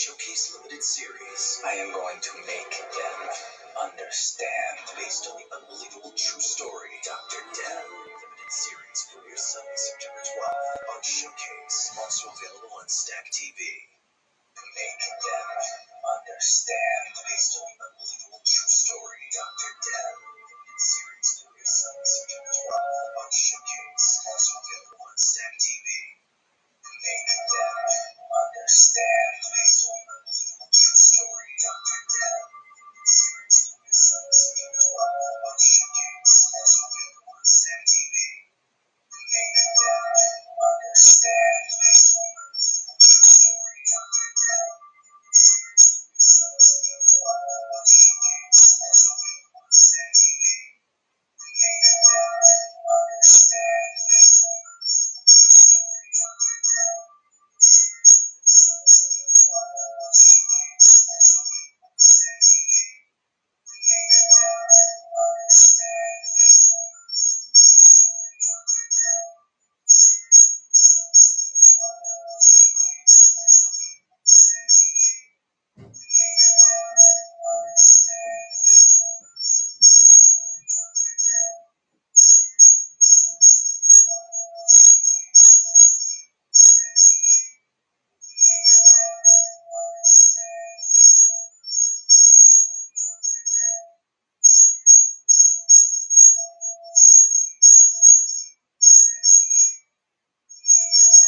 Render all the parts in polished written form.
Showcase Limited Series. I am going to make them understand. Based on the unbelievable true story, Dr. Dem. Limited Series premieres Sunday, September 12th on Showcase. Also available on Stack TV. Make them understand. Based on the unbelievable true story, Dr. Dem. Limited Series premieres Sunday, September 12th on Showcase. Also available on Stack TV. Make them understand. Based on the unbelievable true story, Dr. Dem. Series premieres Sunday, September 12th on Showcase. Also available on Stack TV. Make them understand. Based on the unbelievable true story, Dr. Dem. Series premieres Sunday, September 12th on Showcase. Also available on Stack TV. Make them understand. Based on the unbelievable true story, Dr. Dem. Series premieres Sunday, September 12th on Showcase. Also available on Stack TV. Make them understand. Based on the unbelievable true story, Dr. Dem. Series premieres Sunday, September 12th on Showcase. Also available on Stack TV. Make them understand. Based on the unbelievable true story, Dr. Dem. Series premieres Sunday, September 12th on Showcase. Also available on Stack TV. Make them understand. Based on the unbelievable true story, Dr. Dem. Series premieres Sunday, September 12th on Showcase. Also available on Stack TV. Make them understand. Based on the unbelievable true story, Dr. Dem. Series premieres Sunday, September 12th on Showcase. Also available on Stack TV. Make them understand. Based on the unbelievable true story, Dr. Dem. Series premieres Sunday, September 12th on Showcase. Also available on Stack TV. Make them understand. Based on the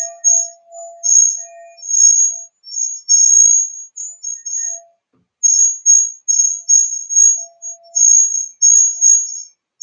unbelievable true story, Dr. Dem. Series premieres Sunday, September 12th on Showcase.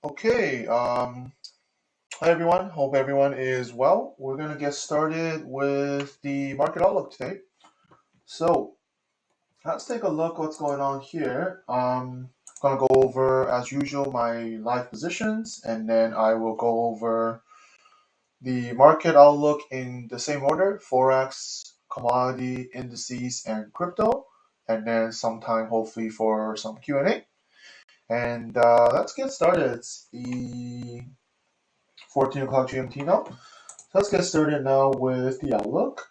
Okay, hi everyone. Hope everyone is well. We're going to get started with the market outlook today. So let's take a look what's going on here. I'm going to go over, as usual, my live positions, and then I will go over the market outlook in the same order: Forex, commodity, indices, and crypto, and then some time hopefully for some Q&A. And let's get started. It's the 14 o'clock GMT now. So let's get started now with the outlook.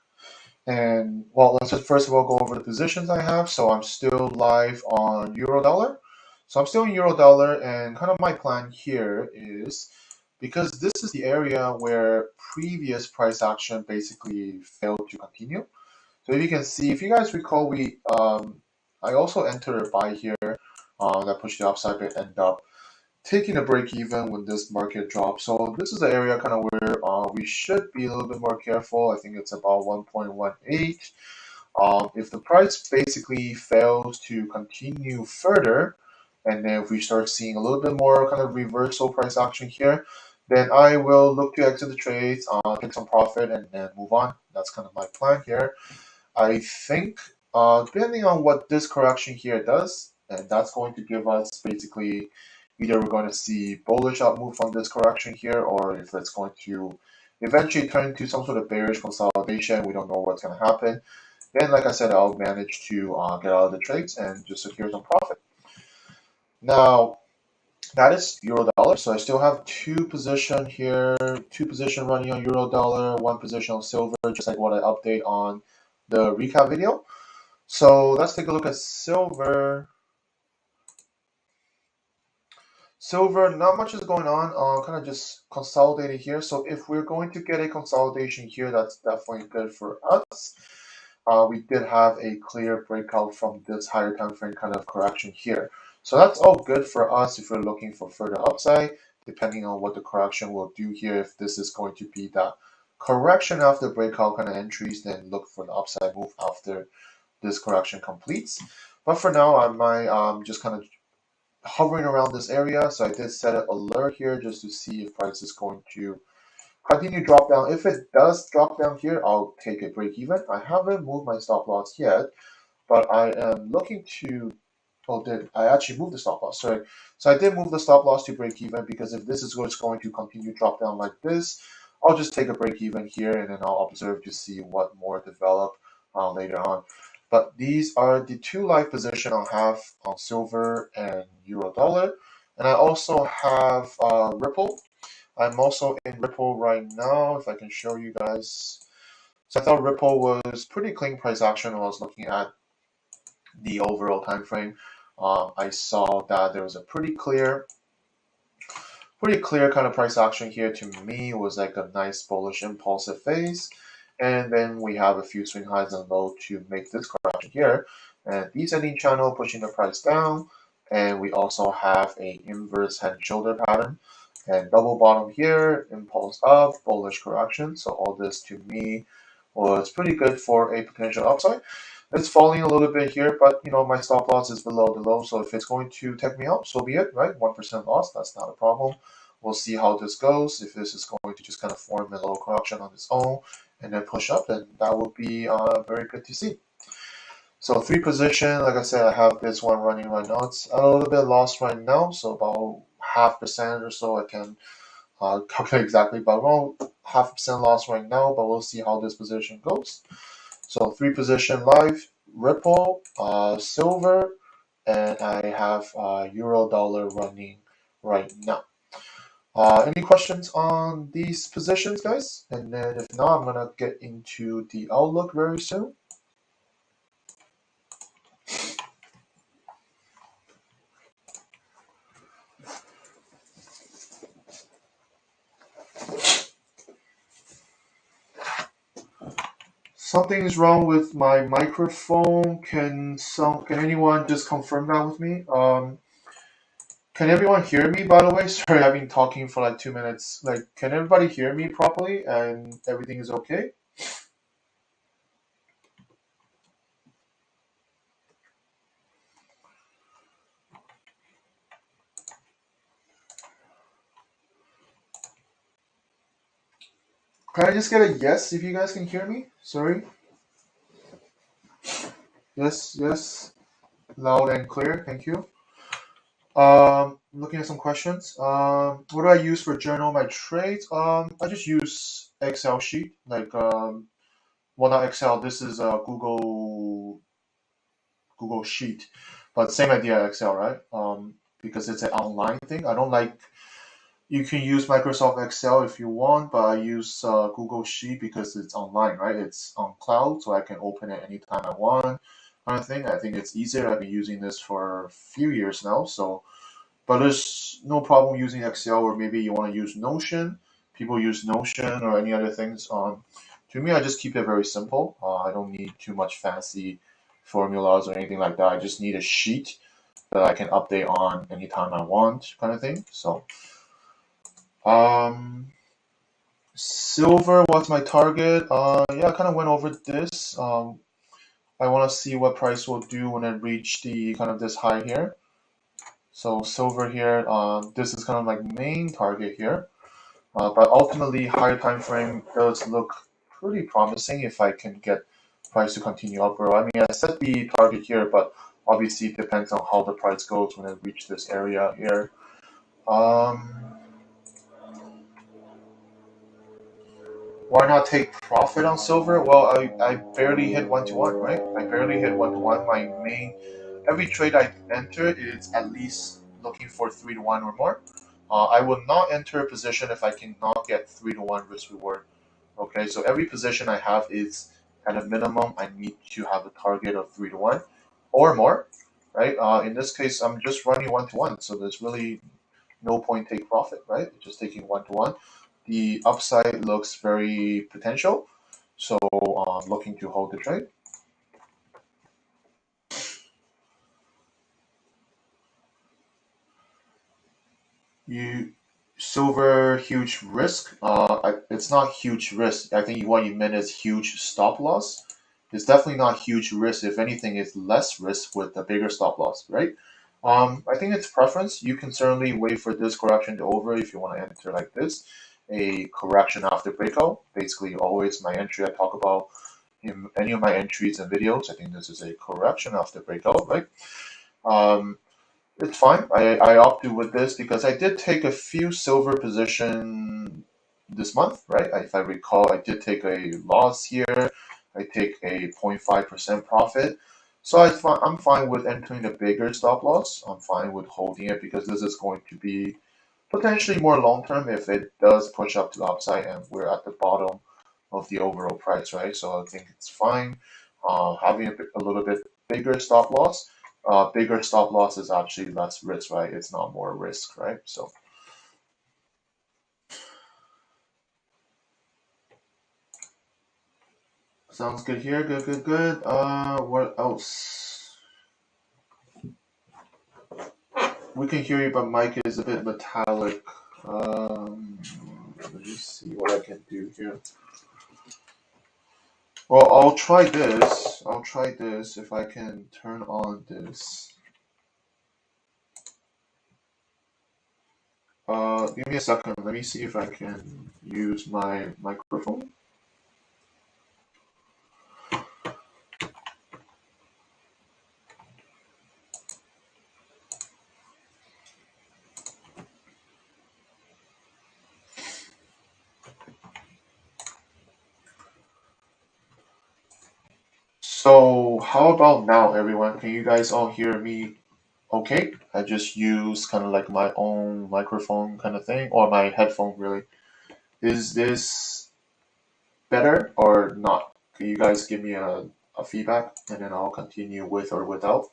And well, let's just first of all go over the positions I have. So I'm still live on euro dollar. So I'm still in euro dollar, and kind of my plan here is, because this is the area where previous price action basically failed to continue. So if you can see, if you guys recall, I also entered a buy here that pushed the upside, but ended up taking a break even when this market dropped. So this is the area kind of where we should be a little bit more careful. I think it's about 1.18. If the price basically fails to continue further, and then if we start seeing a little bit more kind of reversal price action here, then I will look to exit the trades, take some profit, and then move on. That's kind of my plan here. I think, depending on what this correction here does, and that's going to give us basically either we're going to see bullish up move from this correction here, or if it's going to eventually turn into some sort of bearish consolidation. We don't know what's going to happen. Then, like I said, I'll manage to get out of the trades and just secure some profit. Now, that is euro dollar. So I still have two position here, two position running on euro dollar, one position on silver, just like what I update on the recap video. So let's take a look at silver. Silver, not much is going on, kind of just consolidated here. So if we're going to get a consolidation here, that's definitely good for us. We did have a clear breakout from this higher time frame kind of correction here. So that's all good for us if we're looking for further upside, depending on what the correction will do here. If this is going to be that correction after breakout kind of entries, then look for the upside move after this correction completes. But for now, I'm just kind of hovering around this area. So I did set an alert here just to see if price is going to continue drop down. If it does drop down here, I'll take a break even. I haven't moved my stop loss yet, but I am looking to, did I actually move the stop loss? Sorry. So I did move the stop loss to break even, because if this is what's going to continue drop down like this, I'll just take a break even here and then I'll observe to see what more develop later on. But these are the two live position I'll have on silver and euro dollar. And I also have Ripple. I'm also in Ripple right now, if I can show you guys. So I thought Ripple was pretty clean price action when I was looking at the overall time frame. I saw that there was a pretty clear kind of price action here. To me, it was like a nice bullish impulsive phase. And then we have a few swing highs and low to make this correction here. And descending channel pushing the price down. And we also have a inverse head and shoulder pattern. And double bottom here, impulse up, bullish correction. So all this to me was pretty good for a potential upside. It's falling a little bit here, but my stop loss is below the low. So if it's going to take me out, so be it, right? 1% loss, that's not a problem. We'll see how this goes. If this is going to just kind of form a little correction on its own and then push up, then that would be very good to see. So 3 position, like I said, I have this one running right now. It's a little bit lost right now, so about 0.5% or so. I can calculate exactly, but around 0.5% loss right now. But we'll see how this position goes. So 3 position live, Ripple, silver, and I have euro dollar running right now. Any questions on these positions, guys? And then if not, I'm gonna get into the outlook very soon. Something is wrong with my microphone. Can anyone just confirm that with me? Can everyone hear me, by the way? Sorry, I've been talking for like 2 minutes. Like, can everybody hear me properly and everything is okay? Can I just get a yes if you guys can hear me? Sorry. Yes. Loud and clear. Thank you. Looking at some questions. What do I use for journal my trades? I just use Excel sheet. Like, well, not Excel. This is a Google Sheet, but same idea Excel, right? Because it's an online thing. I don't like. You can use Microsoft Excel if you want, but I use Google Sheet because it's online, right? It's on cloud, so I can open it anytime I want. Kind of thing. I think it's easier. I've been using this for a few years now, so. But there's no problem using Excel, or maybe you want to use Notion. People use Notion or any other things. To me, I just keep it very simple. I don't need too much fancy formulas or anything like that. I just need a sheet that I can update on anytime I want, kind of thing. So, silver, what's my target? Yeah, I kind of went over this. I want to see what price will do when it reach the kind of this high here. So silver here, this is kind of like main target here. But ultimately, higher time frame does look pretty promising if I can get price to continue upward. I mean, I set the target here, but obviously it depends on how the price goes when it reaches this area here. Why not take profit on silver? Well, I barely hit 1 to 1, right? I barely hit 1 to 1. Every trade I enter is at least looking for 3 to 1 or more. I will not enter a position if I cannot get 3 to 1 risk reward. Okay, so every position I have is at a minimum I need to have a target of 3 to 1 or more, right? In this case, I'm just running 1 to 1, so there's really no point take profit, right? Just taking 1 to 1. The upside looks very potential, so looking to hold the trade. You silver huge risk. It's not huge risk. I think what you meant is huge stop loss. It's definitely not huge risk. If anything, it's less risk with a bigger stop loss, right? I think it's preference. You can certainly wait for this correction to over if you want to enter like this, a correction after breakout. Basically, always my entry I talk about in any of my entries and videos. I think this is a correction after breakout, right? Um, it's fine. I opted with this because I did take a few silver position this month, right? If I recall, I did take a loss here. I take a 0.5% profit. So I'm fine with entering a bigger stop loss. I'm fine with holding it because this is going to be potentially more long term if it does push up to the upside and we're at the bottom of the overall price, right? So I think it's fine. Having a little bit bigger stop loss. Bigger stop loss is actually less risk, right? It's not more risk, right? So sounds good here. Good, good, good. What else? We can hear you, but mic is a bit metallic. Let me see what I can do here. Well, I'll try this. I'll try this if I can turn on this. Give me a second. Let me see if I can use my microphone. So, how about now, everyone? Can you guys all hear me okay? I just use kind of like my own microphone kind of thing, or my headphone, really. Is this better or not? Can you guys give me a feedback and then I'll continue with or without?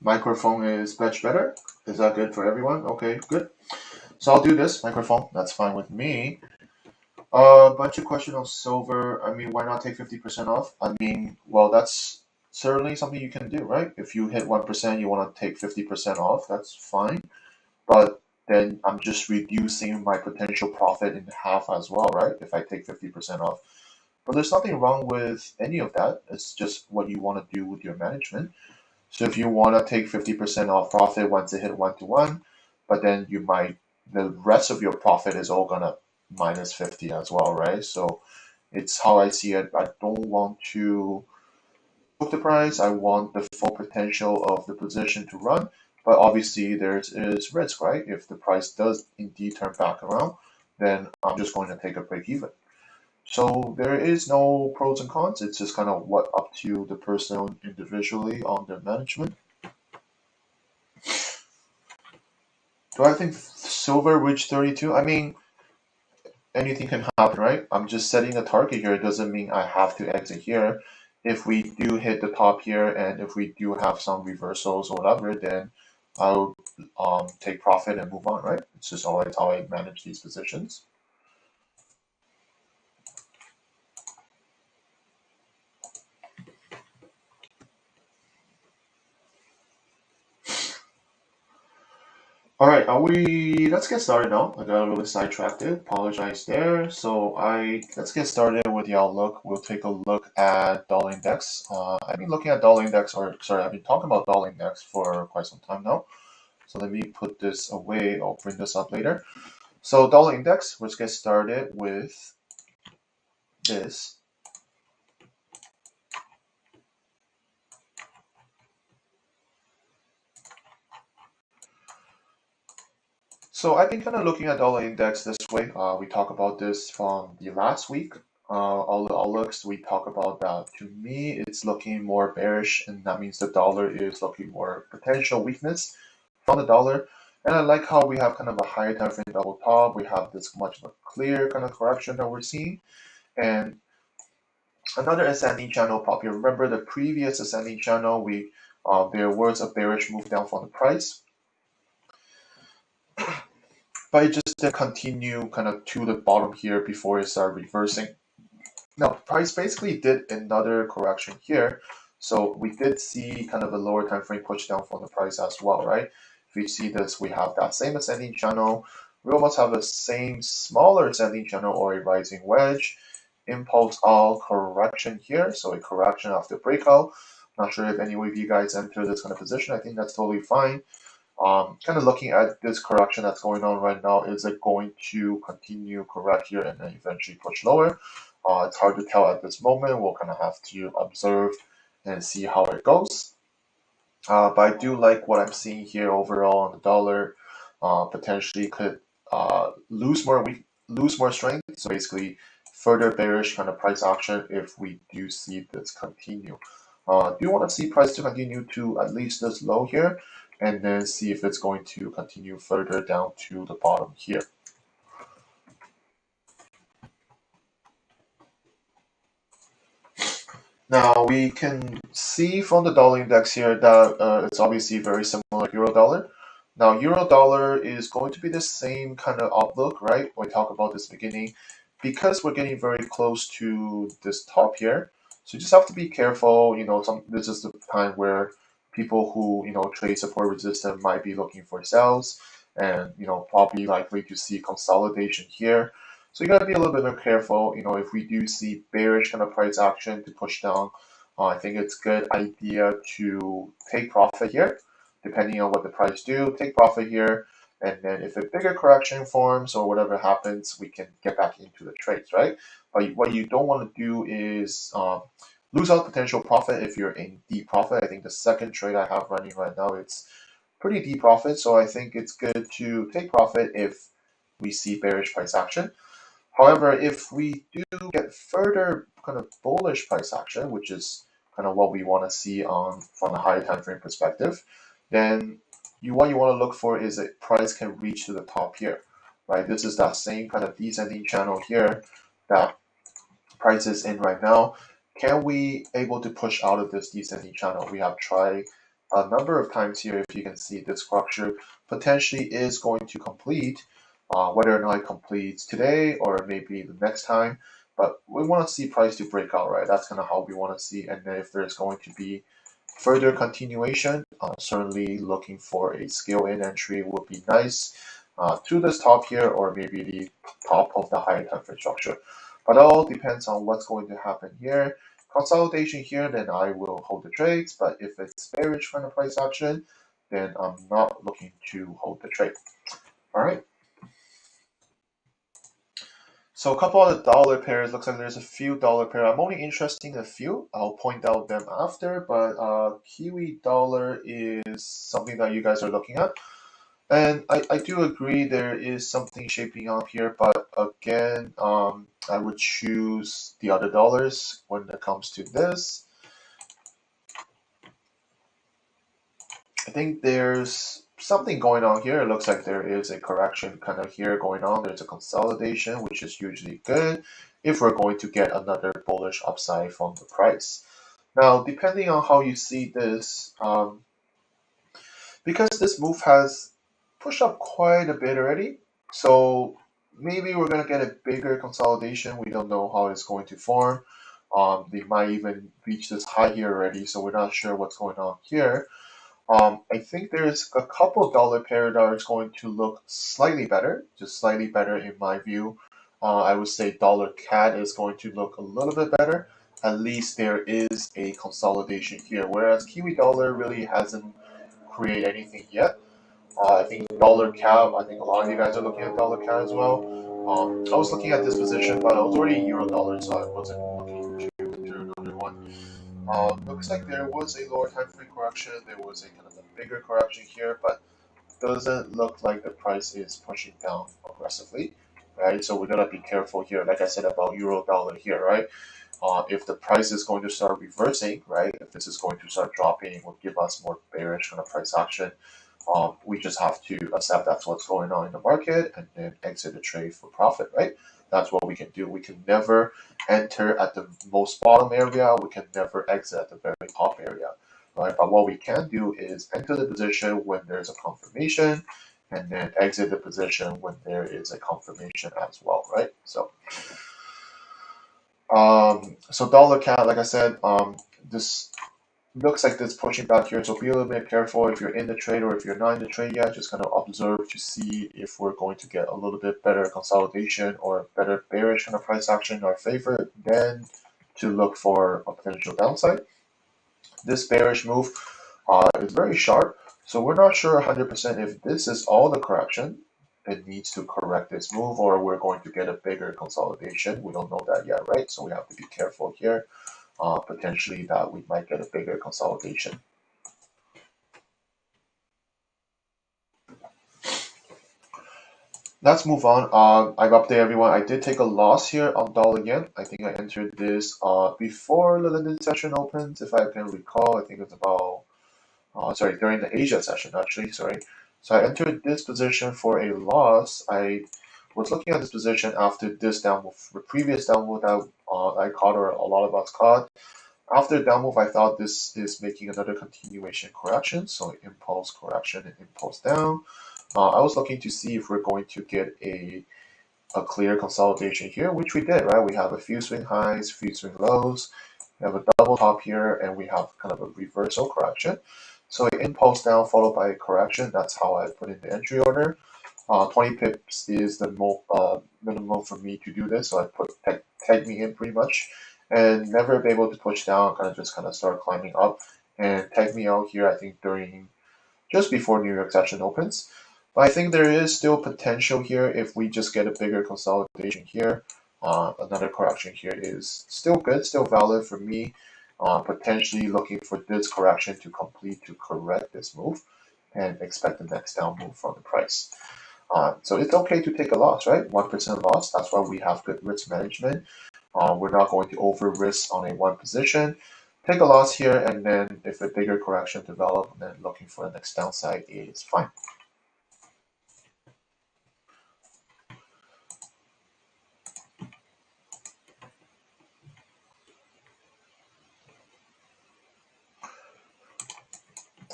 Microphone is much better. Is that good for everyone? Okay, good. So I'll do this microphone. That's fine with me. A bunch of questions on silver. I mean, why not take 50% off? I mean, well, that's certainly something you can do, right? If you hit 1%, you want to take 50% off, that's fine. But then I'm just reducing my potential profit in half as well, right? If I take 50% off. But there's nothing wrong with any of that. It's just what you want to do with your management. So if you want to take 50% off profit once it hit 1 to 1, but then the rest of your profit is all gonna minus 50 as well, right? So it's how I see it. I don't want to book the price. I want the full potential of the position to run. But obviously there is risk, right? If the price does indeed turn back around, then I'm just going to take a break even. So there is no pros and cons. It's just kind of what up to the person individually on their management. Do I think silver reached 32? I mean, anything can happen, right? I'm just setting a target here. It doesn't mean I have to exit here. If we do hit the top here and if we do have some reversals or whatever, then I'll take profit and move on, right? It's just always how I manage these positions. All right, let's get started now. I got a little bit sidetracked. Apologize there. Let's get started with the outlook. We'll take a look at dollar index. I've been looking at dollar index, or sorry, I've been talking about dollar index for quite some time now. So let me put this away. I'll bring this up later. So dollar index, let's get started with this. So I've been kind of looking at dollar index this way. We talked about this from the last week. All the outlooks we talk about that. To me, it's looking more bearish, and that means the dollar is looking more potential weakness from the dollar. And I like how we have kind of a higher time frame double top. We have this much more clear kind of correction that we're seeing, and another ascending channel pop here. Remember the previous ascending channel, there was a bearish move down from the price, but it just did continue kind of to the bottom here before it started reversing. Now, price basically did another correction here. So we did see kind of a lower time frame push down from the price as well, right? If you see this, we have that same ascending channel. We almost have the same smaller ascending channel or a rising wedge. Impulse all correction here. So a correction after breakout. Not sure if any of you guys enter this kind of position. I think that's totally fine. Kind of looking at this correction that's going on right now, is it going to continue correct here and then eventually push lower? It's hard to tell at this moment. We'll kind of have to observe and see how it goes. But I do like what I'm seeing here overall on the dollar. Potentially could lose more strength. So basically, further bearish kind of price action if we do see this continue. Do you want to see price to continue to at least this low here, and then see if it's going to continue further down to the bottom here. Now we can see from the dollar index here that it's obviously very similar to euro dollar. Now euro dollar is going to be the same kind of outlook, right? We talked about this beginning, because we're getting very close to this top here. So you just have to be careful. This is the time where people who trade support resistance might be looking for sales, and probably likely to see consolidation here. So you got to be a little bit more careful. If we do see bearish kind of price action to push down, I think it's a good idea to take profit here, depending on what the price do. Take profit here, and then if a bigger correction forms or whatever happens, we can get back into the trades, right? But what you don't want to do is lose out potential profit if you're in deep profit. I think the second trade I have running right now, it's pretty deep profit, so I think it's good to take profit if we see bearish price action. However, if we do get further kind of bullish price action, which is kind of what we want to see from a higher time frame perspective, then what you want to look for is that price can reach to the top here, right? This is that same kind of descending channel here that price is in right now. Can we able to push out of this descending channel? We have tried a number of times here. If you can see, this structure potentially is going to complete. Whether or not it completes today or maybe the next time, but we want to see price to break out, right? That's kind of how we want to see. And then if there's going to be further continuation, certainly looking for a scale in entry would be nice to this top here, or maybe the top of the higher time frame structure. But it all depends on what's going to happen here. Consolidation here, then I will hold the trades. But if it's bearish kind of price action, then I'm not looking to hold the trade. All right. So a couple of the dollar pairs, looks like there's a few dollar pair. I'm only interested in a few. I'll point out them after, but Kiwi dollar is something that you guys are looking at. And I do agree there is something shaping up here, but again, I would choose the other dollars when it comes to this. I think there's something going on here. It looks like there is a correction kind of here going on. There's a consolidation, which is usually good if we're going to get another bullish upside from the price. Now, depending on how you see this, because this move has pushed up quite a bit already, so maybe we're going to get a bigger consolidation. We don't know how it's going to form. They might even reach this high here already, so we're not sure what's going on here. I think there's a couple dollar pair that are going to look slightly better, just slightly better in my view. I would say dollar CAD is going to look a little bit better. At least there is a consolidation here, whereas Kiwi dollar really hasn't created anything yet. I think dollar CAD, I think a lot of you guys are looking at dollar CAD as well. I was looking at this position, but I was already euro dollar, so I wasn't looking to enter another one. Looks like there was a lower time frame correction. There was a kind of a bigger correction here, but doesn't look like the price is pushing down aggressively, right? So we gotta be careful here. Like I said about euro dollar here, right? If the price is going to start reversing, right? If this is going to start dropping, it will give us more bearish kind of price action. We just have to accept that's what's going on in the market and then exit the trade for profit, right? That's what we can do. We can never enter at the most bottom area. We can never exit at the very top area, right? But what we can do is enter the position when there's a confirmation and then exit the position when there is a confirmation as well, right? So dollar CAD, like I said, this looks like it's pushing back here, so be a little bit careful if you're in the trade or if you're not in the trade yet. Just kind of observe to see if we're going to get a little bit better consolidation or better bearish kind of price action in our favor, then to look for a potential downside. This bearish move is very sharp, so we're not sure 100% if this is all the correction it needs to correct this move or we're going to get a bigger consolidation. We don't know that yet, right? So we have to be careful here. Potentially that we might get a bigger consolidation. Let's move on. I've updated everyone. I did take a loss here on dollar yen. I think I entered this before the London session opens, if I can recall. I think it's about, sorry, during the Asia session, actually, sorry. So I entered this position for a loss. I was looking at this position after this down move, the previous down move that I caught, or a lot of us caught. After the down move, I thought this is making another continuation correction, so impulse correction and impulse down. I was looking to see if we're going to get a clear consolidation here, which we did, right? We have a few swing highs, few swing lows, we have a double top here, and we have kind of a reversal correction. So an impulse down followed by a correction. That's how I put in the entry order. 20 pips is the minimum for me to do this, so I put tag me in pretty much, and never be able to push down. Kind of start climbing up, and tag me out here. I think during just before New York session opens. But I think there is still potential here if we just get a bigger consolidation here. Another correction here is still good, still valid for me. Potentially looking for this correction to complete to correct this move and expect the next down move from the price. So it's okay to take a loss, right? 1% loss. That's why we have good risk management. We're not going to over risk on a one position. Take a loss here, and then if a bigger correction develops, then looking for the next downside is fine.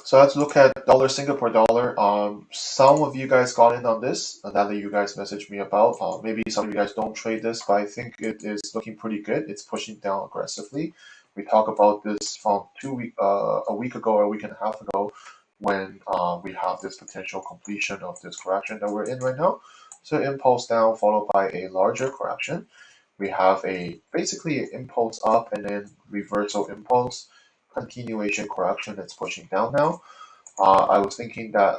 So let's look at dollar Singapore dollar. Some of you guys got in on this, that you guys messaged me about. Maybe some of you guys don't trade this, but I think it is looking pretty good. It's pushing down aggressively. We talked about this from a week ago or a week and a half ago, when we have this potential completion of this correction that we're in right now. So impulse down followed by a larger correction. We have basically an impulse up and then reversal impulse, continuation correction that's pushing down now. I was thinking that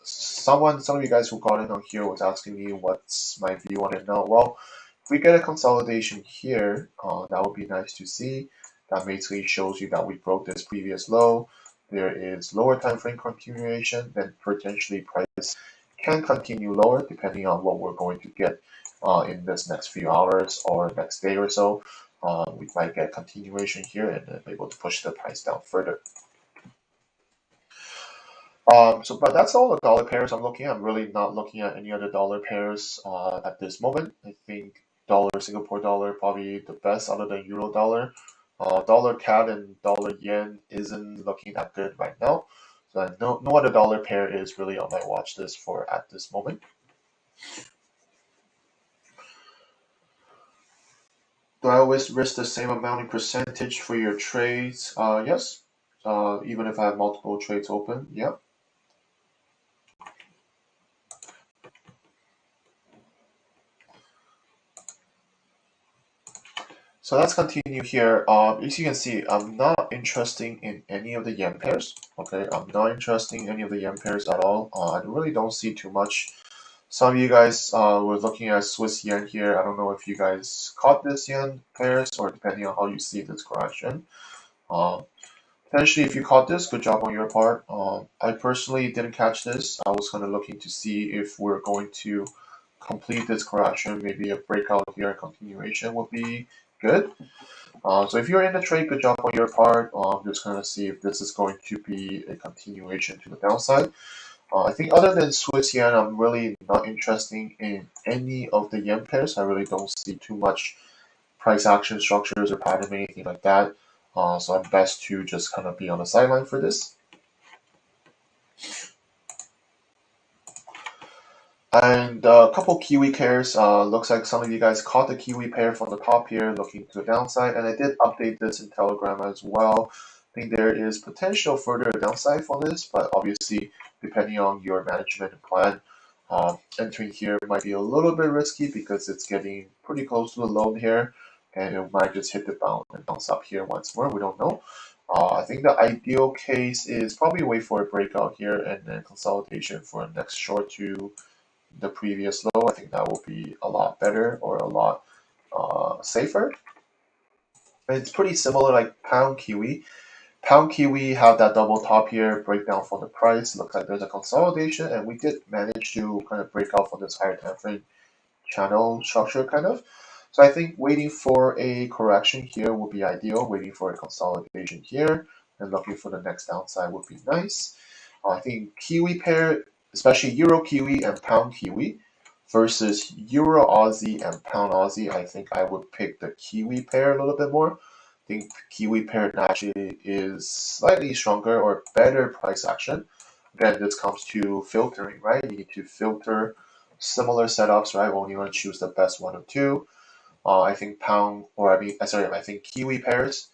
some of you guys who got in on here was asking me what's my view on it now. Well, if we get a consolidation here, that would be nice to see. That basically shows you that we broke this previous low. There is lower time frame continuation, then potentially price can continue lower depending on what we're going to get in this next few hours or next day or so. We might get continuation here and then be able to push the price down further. But that's all the dollar pairs I'm looking at. I'm really not looking at any other dollar pairs at this moment. I think dollar Singapore dollar probably the best other than euro dollar. Dollar CAD and dollar yen isn't looking that good right now. So no other dollar pair is really on my watch list for at this moment. Do I always risk the same amount in percentage for your trades? Yes. even if I have multiple trades open. Yeah. So let's continue here. As you can see, I'm not interested in any of the yen pairs. Okay, I'm not interested in any of the yen pairs at all. I really don't see too much. Some of you guys were looking at Swiss yen here. I don't know if you guys caught this yen pairs or depending on how you see this correction. Um, Potentially, if you caught this, good job on your part. I personally didn't catch this. I was kind of looking to see if we're going to complete this correction. Maybe a breakout here, a continuation would be good. So if you're in the trade, good job on your part. Just kind of see if this is going to be a continuation to the downside. I think other than Swiss yen, I'm really not interested in any of the yen pairs. I really don't see too much price action structures or pattern, anything like that. So I'm best to just kind of be on the sideline for this. And a couple Kiwi pairs. Looks like some of you guys caught the Kiwi pair from the top here, looking to the downside. And I did update this in Telegram as well. I think there is potential further downside for this, but obviously, depending on your management and plan, entering here might be a little bit risky because it's getting pretty close to the low here, and it might just hit the bound and bounce up here once more. We don't know. I think the ideal case is probably wait for a breakout here and then consolidation for a next short to the previous low. I think that will be a lot better or a lot safer. And it's pretty similar like pound kiwi. Pound kiwi have that double top here, breakdown for the price. Looks like there's a consolidation, and we did manage to kind of break out from this higher time frame channel structure kind of. So I think waiting for a correction here would be ideal. Waiting for a consolidation here and looking for the next downside would be nice. I think Kiwi pair, especially Euro Kiwi and Pound Kiwi versus Euro Aussie and Pound Aussie, I think I would pick the Kiwi pair a little bit more. I think Kiwi pair naturally is slightly stronger or better price action. Again, this comes to filtering, right? You need to filter similar setups, right? When you want to choose the best one or two. I think I think Kiwi pairs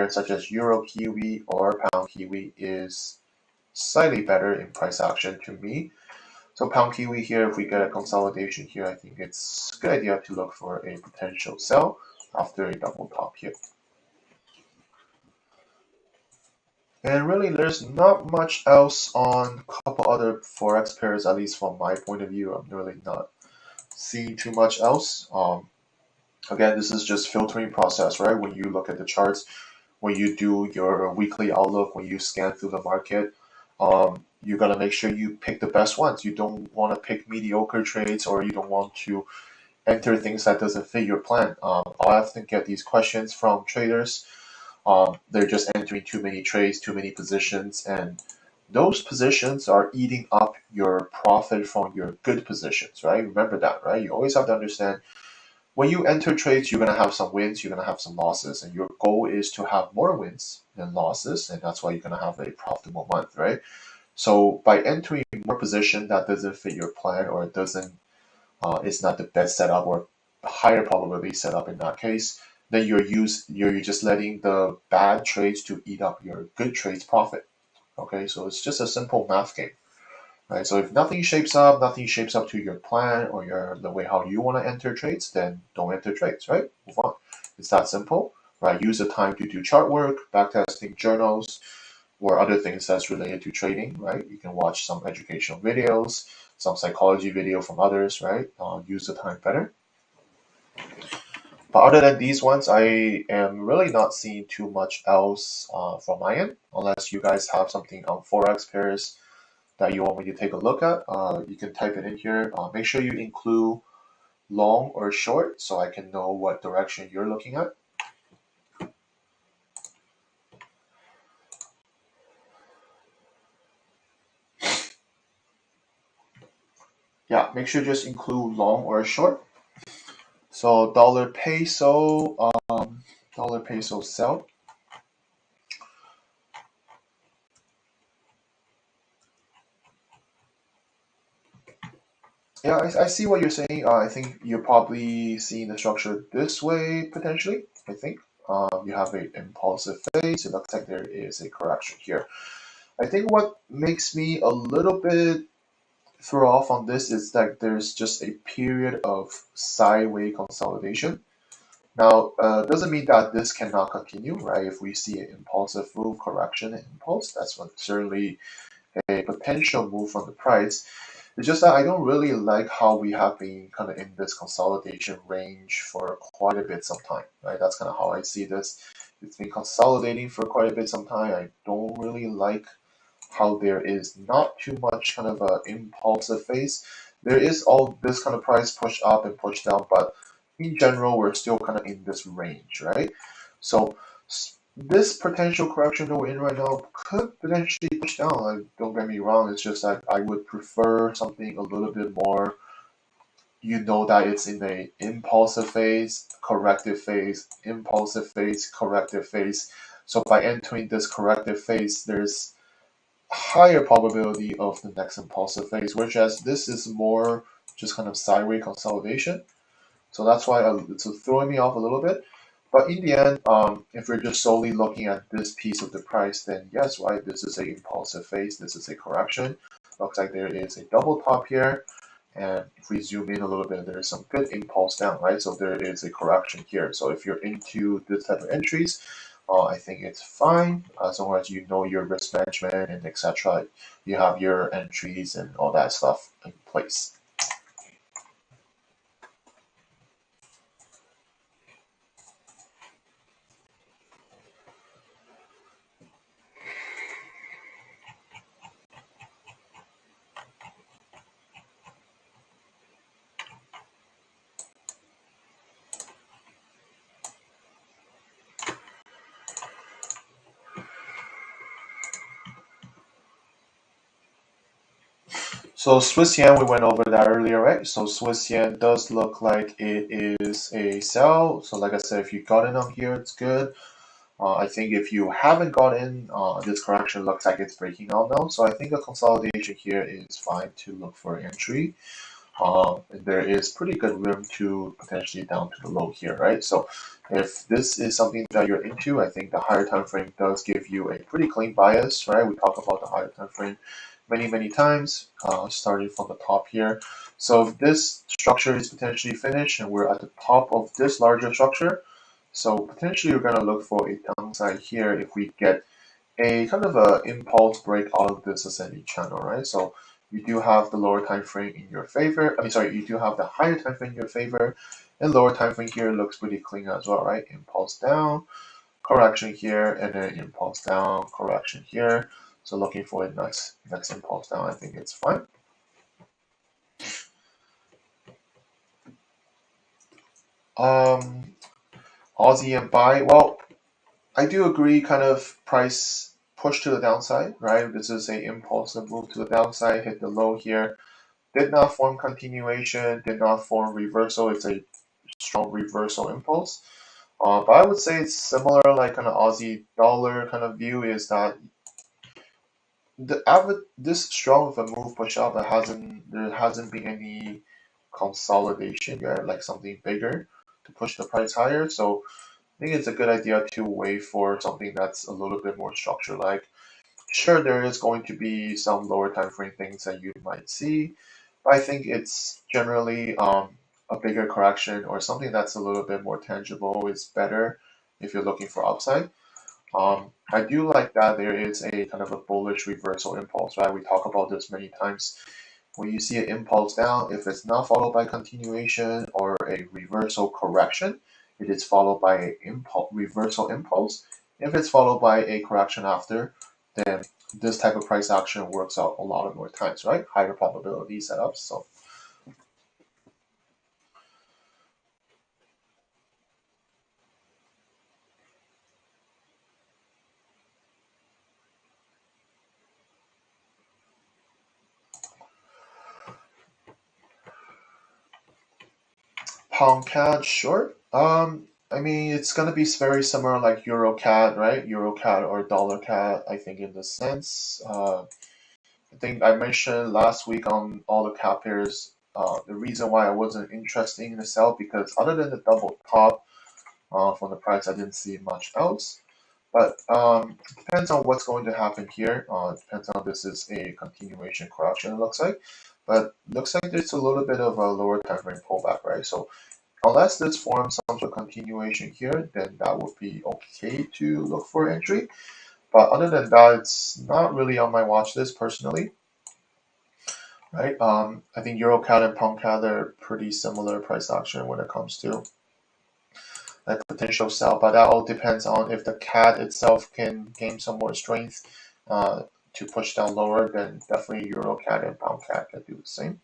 such as Euro Kiwi or Pound Kiwi is slightly better in price action to me. So Pound Kiwi here, if we get a consolidation here, I think it's a good idea to look for a potential sell after a double top here. And really, there's not much else on a couple other Forex pairs, at least from my point of view. I'm really not seeing too much else. Again, this is just filtering process, right? When you look at the charts, when you do your weekly outlook, when you scan through the market, you gotta make sure you pick the best ones. You don't want to pick mediocre trades, or you don't want to enter things that doesn't fit your plan. I often get these questions from traders. They're just entering too many trades, too many positions, and those positions are eating up your profit from your good positions, right? Remember that, right? You always have to understand when you enter trades, you're going to have some wins, you're going to have some losses, and your goal is to have more wins than losses, and that's why you're going to have a profitable month, right? So by entering more position that doesn't fit your plan or it doesn't, it's not the best setup or higher probability setup in that case, then you're just letting the bad trades to eat up your good trades profit. Okay, so it's just a simple math game. Right, so if nothing shapes up to your plan or the way how you want to enter trades, then don't enter trades, right? Move on. It's that simple, right? Use the time to do chart work, backtesting journals, or other things that's related to trading, right? You can watch some educational videos, some psychology video from others, right? Use the time better. But other than these ones, I am really not seeing too much else from my end, unless you guys have something on Forex pairs that you want me to take a look at. You can type it in here. Make sure you include long or short so I can know what direction you're looking at. Yeah, make sure just include long or short. So dollar peso sell. Yeah, I see what you're saying. I think you're probably seeing the structure this way potentially. I think. You have an impulsive phase. It looks like there is a correction here. I think what makes me a little bit throw off on this is that there's just a period of sideways consolidation. Now, doesn't mean that this cannot continue, right? If we see an impulsive move, correction, and impulse, that's certainly a potential move from the price. It's just that I don't really like how we have been kind of in this consolidation range for quite a bit some time, right? That's kind of how I see this. It's been consolidating for quite a bit some time. I don't really like how there is not too much kind of a impulsive phase. There is all this kind of price push up and push down, but in general, we're still kind of in this range, right? So this potential correction that we're in right now could potentially push down. Like, don't get me wrong, it's just that I would prefer something a little bit more. You know that it's in a impulsive phase, corrective phase, impulsive phase, corrective phase. So by entering this corrective phase, there's higher probability of the next impulsive phase, whereas this is more just kind of sideways consolidation. So that's why it's throwing me off a little bit. But in the end, if we're just solely looking at this piece of the price, then yes, right, this is a impulsive phase. This is a correction. Looks like there is a double top here. And if we zoom in a little bit, there is some good impulse down, right? So there is a correction here. So if you're into this type of entries, I think it's fine as long as you know your risk management and etc. You have your entries and all that stuff in place. So Swiss yen, we went over that earlier, right? So Swiss yen does look like it is a sell. So like I said, if you got in on here, it's good. I think if you haven't got in, this correction looks like it's breaking out now. So I think a consolidation here is fine to look for entry. And there is pretty good room to potentially down to the low here, right? So if this is something that you're into, I think the higher time frame does give you a pretty clean bias, right? We talk about the higher time frame many times, starting from the top here. So if this structure is potentially finished and we're at the top of this larger structure, so potentially we're going to look for a downside here if we get a kind of a impulse break out of this ascending channel, right? So you do have the lower time frame in your favor. I mean, sorry, you do have the higher time frame in your favor, and lower time frame here looks pretty clean as well, right? Impulse down, correction here, and then impulse down, correction here. So looking for a next impulse down, I think it's fine. Aussie and buy. Well, I do agree. Kind of price push to the downside, right? This is a impulsive move to the downside. Hit the low here. Did not form continuation. Did not form reversal. It's a strong reversal impulse. But I would say it's similar, like kind of Aussie dollar kind of view is that this strong of a move push up, there hasn't been any consolidation yet, like something bigger to push the price higher. So I think it's a good idea to wait for something that's a little bit more structured. Like, sure, there is going to be some lower time frame things that you might see, but I think it's generally a bigger correction or something that's a little bit more tangible is better if you're looking for upside. I do like that there is a kind of a bullish reversal impulse, right? We talk about this many times. When you see an impulse down, if it's not followed by continuation or a reversal correction, it is followed by a reversal impulse. If it's followed by a correction after, then this type of price action works out a lot of more times, right? Higher probability setups. So pound CAD short. I mean, it's gonna be very similar like Euro CAD, right? Euro CAD or dollar CAD. I think in the sense. I think I mentioned last week on all the cap pairs. The reason why I wasn't interested in the sell because other than the double top, From the price, I didn't see much else. But it depends on what's going to happen here. It depends on this is a continuation correction, it looks like. But looks like there's a little bit of a lower time frame pullback, right? So unless this forms some sort of continuation here, then that would be okay to look for entry. But other than that, it's not really on my watch list personally, right? I think EuroCAD and PoundCAD are pretty similar price action when it comes to like potential sell, but that all depends on if the CAD itself can gain some more strength to push down lower, then definitely EuroCAD and PoundCAD can do the same.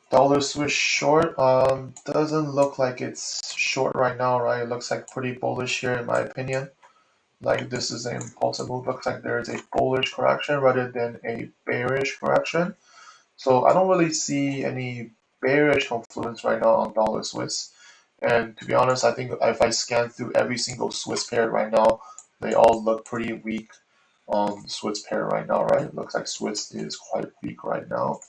Dollar Swiss short doesn't look like it's short right now, right? It looks like pretty bullish here in my opinion. Like this is an impulsive move. Looks like there is a bullish correction rather than a bearish correction. So I don't really see any bearish confluence right now on dollar Swiss. And to be honest, I think if I scan through every single Swiss pair right now, they all look pretty weak on Swiss pair right now, right? It looks like Swiss is quite weak right now.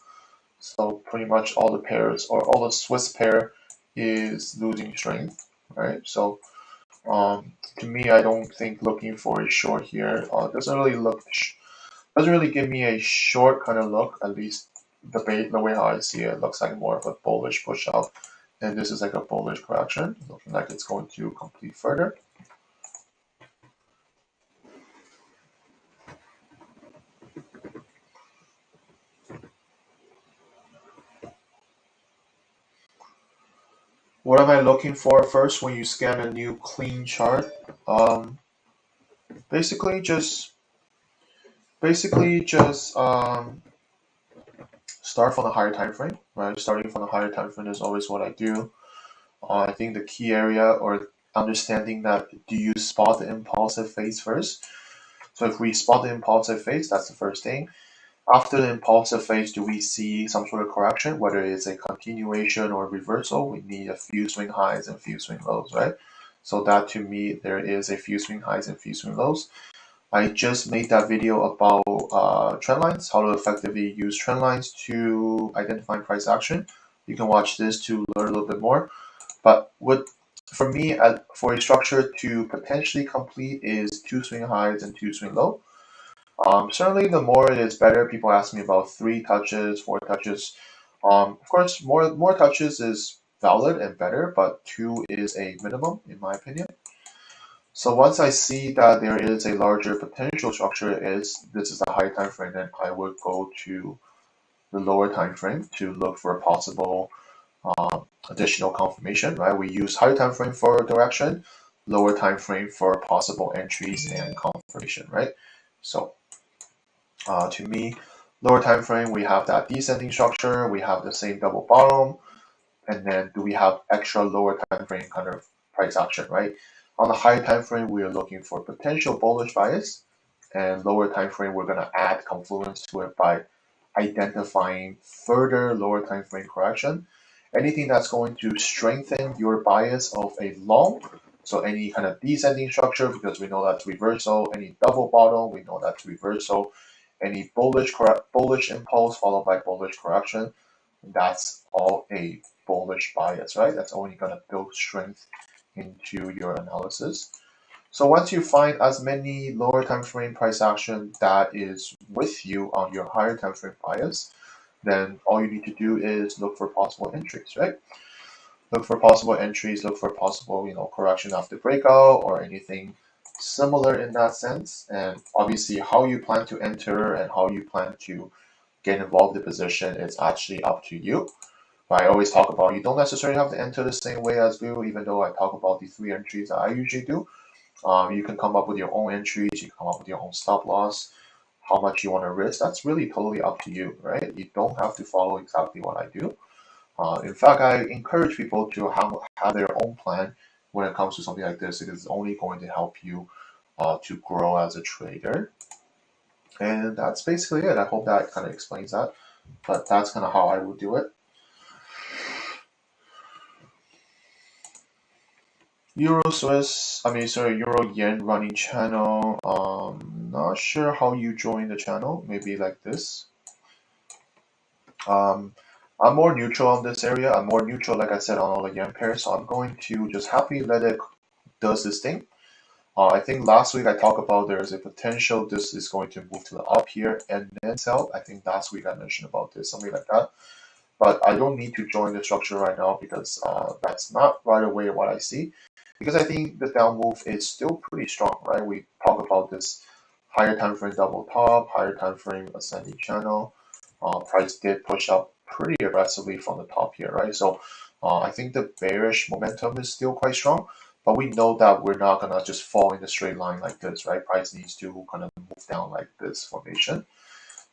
So pretty much all the pairs or all the Swiss pair is losing strength, right? So to me, I don't think looking for a short here doesn't really doesn't really give me a short kind of look. At least the way how I see it, looks like more of a bullish push out, and this is like a bullish correction, looking like it's going to complete further. What am I looking for first when you scan a new clean chart? Um, basically just start from the higher time frame, right? Starting from the higher time frame is always what I do. I think the key area or understanding that do you spot the impulsive phase first? So if we spot the impulsive phase, that's the first thing. After the impulsive phase, do we see some sort of correction, whether it's a continuation or reversal? We need a few swing highs and few swing lows, right? So that to me, there is a few swing highs and few swing lows. I just made that video about trend lines, how to effectively use trend lines to identify price action. You can watch this to learn a little bit more. But for me, for a structure to potentially complete is two swing highs and two swing low. Certainly, the more it is better. People ask me about 3 touches, 4 touches. Of course, more touches is valid and better, but 2 is a minimum in my opinion. So once I see that there is a larger potential structure, this is a high time frame, then I would go to the lower time frame to look for a possible additional confirmation. Right? We use higher time frame for direction, lower time frame for possible entries and confirmation. Right? So to me, lower time frame, we have that descending structure, we have the same double bottom, and then do we have extra lower time frame kind of price action, right? On the higher time frame, we are looking for potential bullish bias, and lower time frame, we're going to add confluence to it by identifying further lower time frame correction. Anything that's going to strengthen your bias of a long, so any kind of descending structure, because we know that's reversal, any double bottom, we know that's reversal, any bullish impulse followed by bullish correction, that's all a bullish bias, right? That's only going to build strength into your analysis. So once you find as many lower time frame price action that is with you on your higher time frame bias, then all you need to do is look for possible entries, right? Look for possible entries, look for possible, correction after breakout or anything similar in that sense. And obviously how you plan to enter and how you plan to get involved in the position is actually up to you. But I always talk about you don't necessarily have to enter the same way as do, even though I talk about the 3 entries that I usually do. You can come up with your own entries, you can come up with your own stop loss, how much you want to risk. That's really totally up to you, right? You don't have to follow exactly what I do. In fact, I encourage people to have their own plan when it comes to something like this. It is only going to help you to grow as a trader. And that's basically it. I hope that kind of explains that. But that's kind of how I would do it. Euro Swiss, Euro Yen running channel. Not sure how you join the channel. Maybe like this. Um, I'm more neutral on this area. I'm more neutral, like I said, on all the yen pairs. So I'm going to just happily let it does this thing. I think last week I talked about there's a potential this is going to move to the up here and then sell. I think last week I mentioned about this, something like that. But I don't need to join the structure right now because that's not right away what I see. Because I think the down move is still pretty strong, right? We talk about this higher time frame double top, higher time frame ascending channel. Price did push up pretty aggressively from the top here, right? So I think the bearish momentum is still quite strong, but we know that we're not gonna just fall in a straight line like this, right? Price needs to kind of move down like this formation.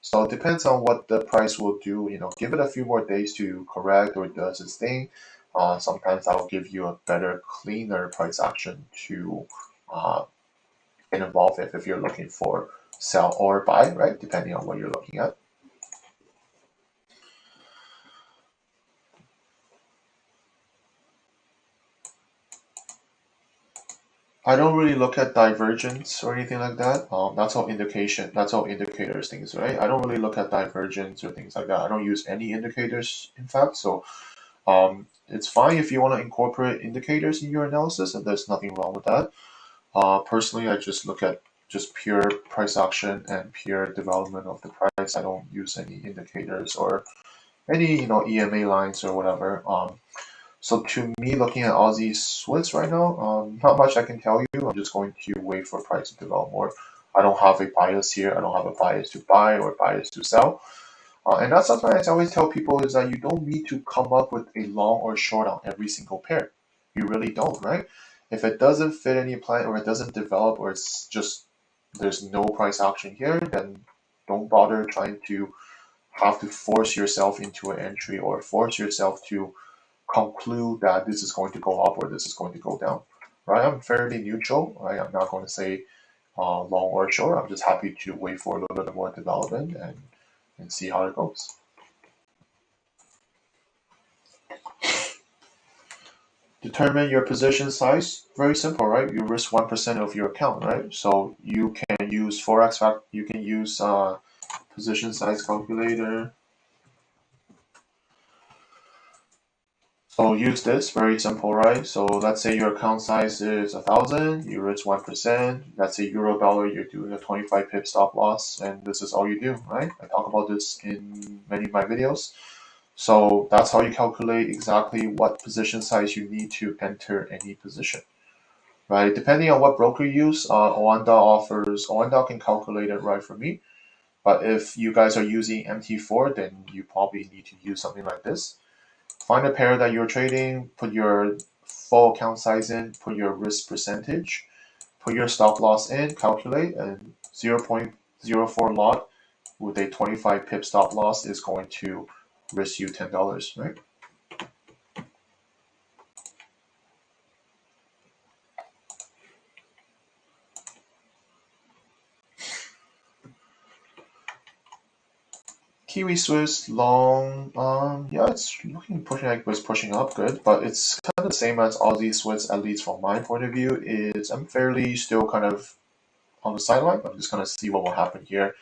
So it depends on what the price will do. Give it a few more days to correct or it does its thing. Sometimes that will give you a better, cleaner price action to uh, get involved with if you're looking for sell or buy, right? Depending on what you're looking at. I don't really look at divergence or anything like that. That's all indication. That's all indicators things, right? I don't really look at divergence or things like that. I don't use any indicators, in fact. So it's fine if you want to incorporate indicators in your analysis, and there's nothing wrong with that. Personally, I just look at just pure price action and pure development of the price. I don't use any indicators or any EMA lines or whatever. So to me, looking at Aussie Swiss right now, not much I can tell you. I'm just going to wait for price to develop more. I don't have a bias here. I don't have a bias to buy or bias to sell. And that's something I always tell people is that you don't need to come up with a long or short on every single pair. You really don't, right? If it doesn't fit any plan or it doesn't develop or it's just there's no price action here, then don't bother trying to have to force yourself into an entry or force yourself to conclude that this is going to go up or this is going to go down. Right? I'm fairly neutral. Right? I'm not going to say long or short. I'm just happy to wait for a little bit more development and see how it goes. Determine your position size. Very simple, right? You risk 1% of your account, right? So you can use Forex. You can use position size calculator. So use this. Very simple, right? So let's say your account size is 1,000. You risk 1%. Let's say euro dollar. You're doing a 25 pip stop loss, and this is all you do, right? I talk about this in many of my videos. So that's how you calculate exactly what position size you need to enter any position. Right? Depending on what broker you use, Oanda can calculate it right for me. But if you guys are using MT4, then you probably need to use something like this. Find a pair that you're trading, put your full account size in, put your risk percentage, put your stop loss in, calculate, and 0.04 lot with a 25 pip stop loss is going to risk you $10, right? Kiwi Swiss long, yeah, it's looking pushing like it's pushing up good, but it's kind of the same as Aussie Swiss, at least from my point of view. Is I'm fairly still kind of on the sideline. I'm just gonna see what will happen here.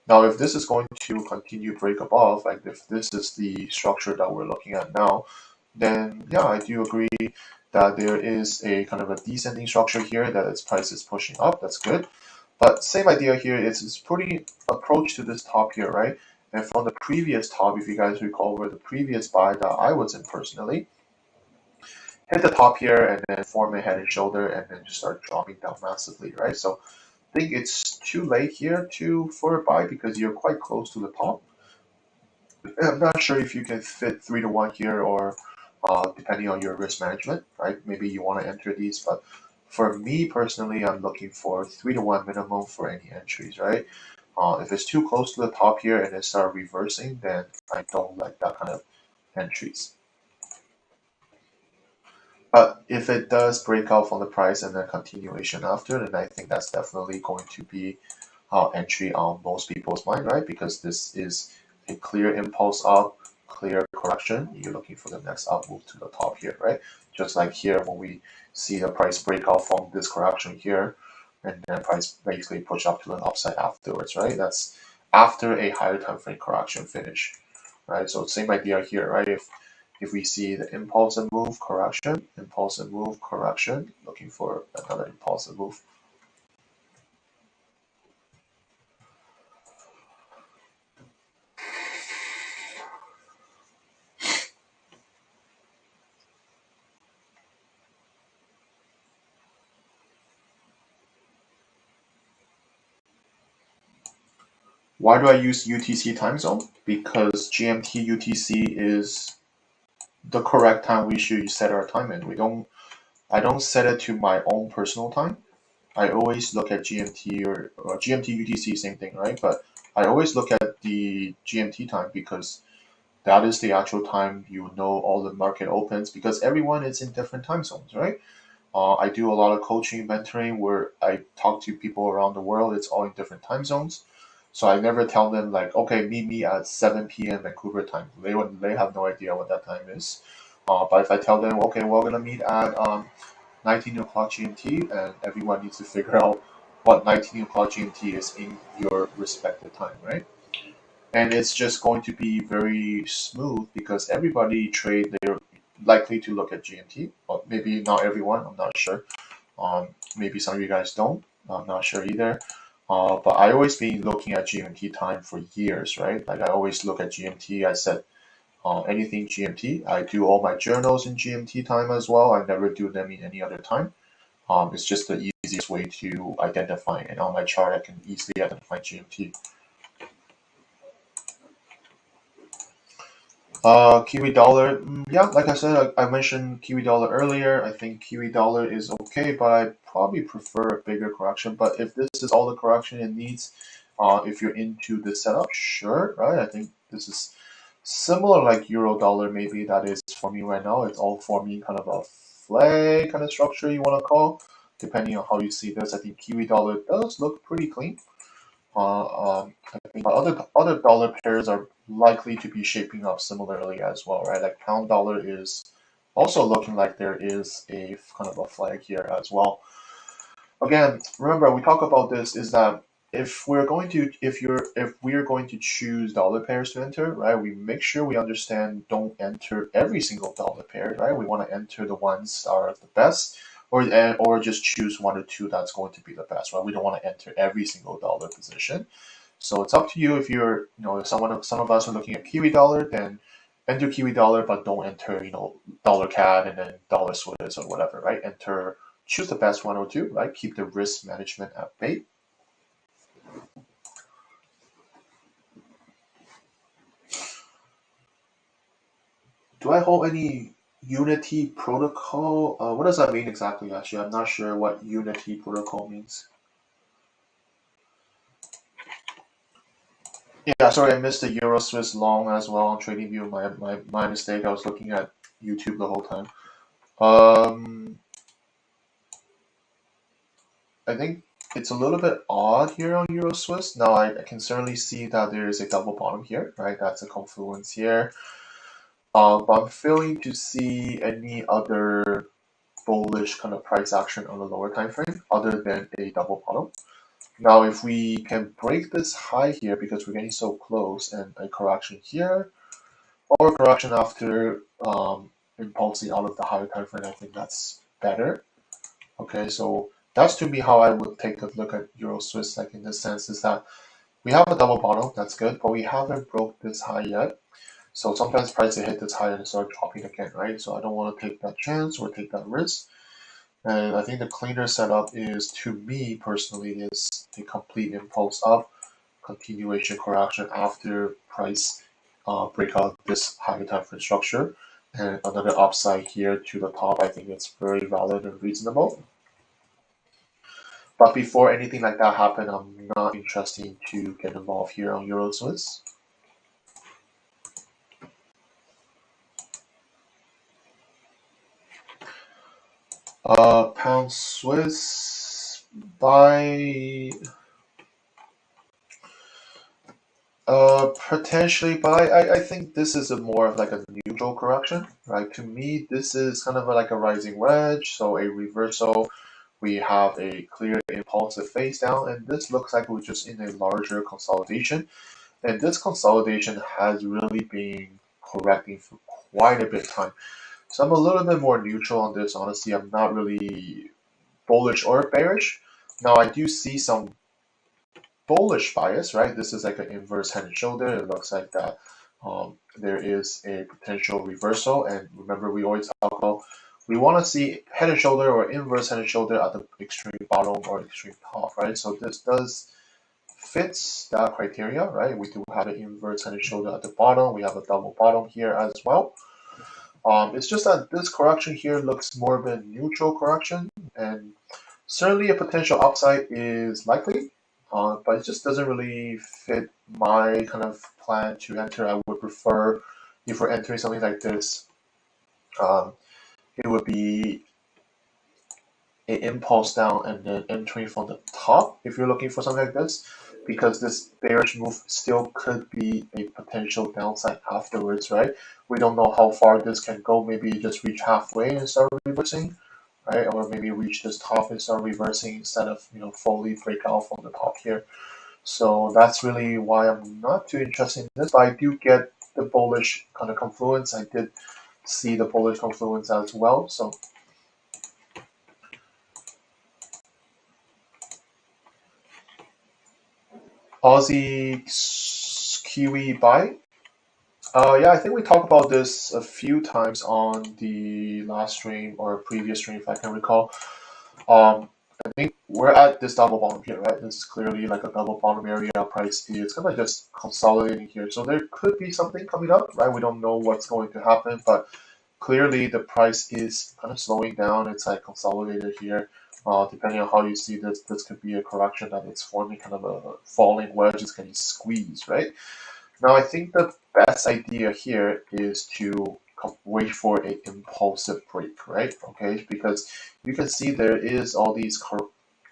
Now, if this is going to continue break above, like if this is the structure that we're looking at now, then yeah, I do agree that there is a kind of a descending structure here that its price is pushing up. That's good. But same idea here is it's pretty approach to this top here, right? And from the previous top, if you guys recall where the previous buy that I was in personally, hit the top here and then form a head and shoulder and then just start dropping down massively, right? So I think it's too late here for a buy because you're quite close to the top. I'm not sure if you can fit 3 to 1 here or depending on your risk management, right? Maybe you want to enter these, but for me personally, I'm looking for 3 to 1 minimum for any entries, right? If it's too close to the top here and it start reversing, then I don't like that kind of entries. But if it does break out from the price and then continuation after, then I think that's definitely going to be entry on most people's mind, right? Because this is a clear impulse up, clear correction. You're looking for the next up move to the top here, right? just like here when we see the price break out from this correction here, and then price basically push up to an upside afterwards, right? That's after a higher time frame correction finish, right? So same idea here, right? If we see the impulsive move correction, looking for another impulsive move. Why do I use UTC time zone? Because GMT UTC is the correct time we should set our time in. I don't set it to my own personal time. I always look at GMT or GMT UTC, same thing, right? But I always look at the GMT time because that is the actual time you know all the market opens because everyone is in different time zones, right? I do a lot of coaching, mentoring where I talk to people around the world. It's all in different time zones. So I never tell them like, okay, meet me at 7 p.m. Vancouver time. They have no idea what that time is. But if I tell them, okay, we're gonna meet at 19 o'clock GMT, and everyone needs to figure out what 19 o'clock GMT is in your respective time, right? And it's just going to be very smooth because everybody trade, they're likely to look at GMT. Well, maybe not everyone, I'm not sure. Maybe some of you guys don't. I'm not sure either. But I always been looking at GMT time for years, right? Like I always look at GMT. I said anything GMT. I do all my journals in GMT time as well. I never do them in any other time. It's just the easiest way to identify. And on my chart, I can easily identify GMT. Kiwi dollar, yeah, like I said, I mentioned Kiwi dollar earlier. I think Kiwi dollar is okay, but I probably prefer a bigger correction. But if this is all the correction it needs, if you're into the setup, sure, right? I think this is similar like euro dollar, maybe that is for me right now. It's all forming kind of a flag kind of structure you want to call, depending on how you see this. I think Kiwi dollar does look pretty clean. I think other dollar pairs are likely to be shaping up similarly as well, right? Like pound dollar is also looking like there is a kind of a flag here as well. Again, remember we talk about this is that if we're going to if we're going to choose dollar pairs to enter, right? We make sure we understand don't enter every single dollar pair, right? We want to enter the ones that are the best or just choose one or two that's going to be the best, right? We don't want to enter every single dollar position. So it's up to you if you're, if some of us are looking at Kiwi dollar, then enter Kiwi dollar, but don't enter, dollar CAD and then dollar Swiss or whatever, right? Choose the best one or two, right? Keep the risk management at bay. Do I hold any Unity protocol? What does that mean exactly? Actually, I'm not sure what Unity protocol means. Yeah, sorry, I missed the Euro Swiss long as well on TradingView. My mistake. I was looking at YouTube the whole time. I think it's a little bit odd here on Euro Swiss. Now I can certainly see that there is a double bottom here, right? That's a confluence here. But I'm failing to see any other bullish kind of price action on the lower time frame other than a double bottom. Now, if we can break this high here because we're getting so close and a correction here or a correction after impulsing out of the higher time frame, I think that's better. Okay, so that's to me how I would take a look at Euro Swiss, like in this sense, is that we have a double bottom, that's good, but we haven't broke this high yet. So sometimes prices hit this high and start dropping again, right? So I don't want to take that chance or take that risk. And I think the cleaner setup is, to me personally, is a complete impulse up, continuation correction after price breakout this higher time frame structure, and another upside here to the top. I think it's very valid and reasonable. But before anything like that happen, I'm not interested to get involved here on Euro Swiss. Pound Swiss by Potentially, but I think this is a more of like a neutral correction, right? To me, this is kind of like a rising wedge, so a reversal. We have a clear impulsive face down, and this looks like we're just in a larger consolidation. And this consolidation has really been correcting for quite a bit of time. So I'm a little bit more neutral on this. Honestly, I'm not really bullish or bearish. Now I do see some bullish bias, right? This is like an inverse head and shoulder. It looks like that there is a potential reversal. And remember, we always talk about we want to see head and shoulder or inverse head and shoulder at the extreme bottom or extreme top, right? So this does fits that criteria, right? We do have an inverse head and shoulder at the bottom. We have a double bottom here as well. It's just that this correction here looks more of a neutral correction, and certainly a potential upside is likely, but it just doesn't really fit my kind of plan to enter. I would prefer, if we're entering something like this, it would be an impulse down and then entering from the top if you're looking for something like this, because this bearish move still could be a potential downside afterwards, right? We don't know how far this can go. Maybe just reach halfway and start reversing, right? Or maybe reach this top and start reversing instead of fully break out from the top here. So that's really why I'm not too interested in this. But I do get the bullish kind of confluence. I did see the bullish confluence as well. So Aussie Kiwi buy. Yeah, I think we talked about this a few times on the last stream or previous stream, if I can recall. I think we're at this double bottom here, right? This is clearly like a double bottom area. Price is kind of just consolidating here. So there could be something coming up, right? We don't know what's going to happen, but clearly the price is kind of slowing down. It's like consolidated here. Depending on how you see this, this could be a correction that it's forming kind of a falling wedge. It's getting squeezed, right? Now, I think the best idea here is to wait for an impulsive break, right? Okay, because you can see there is all these,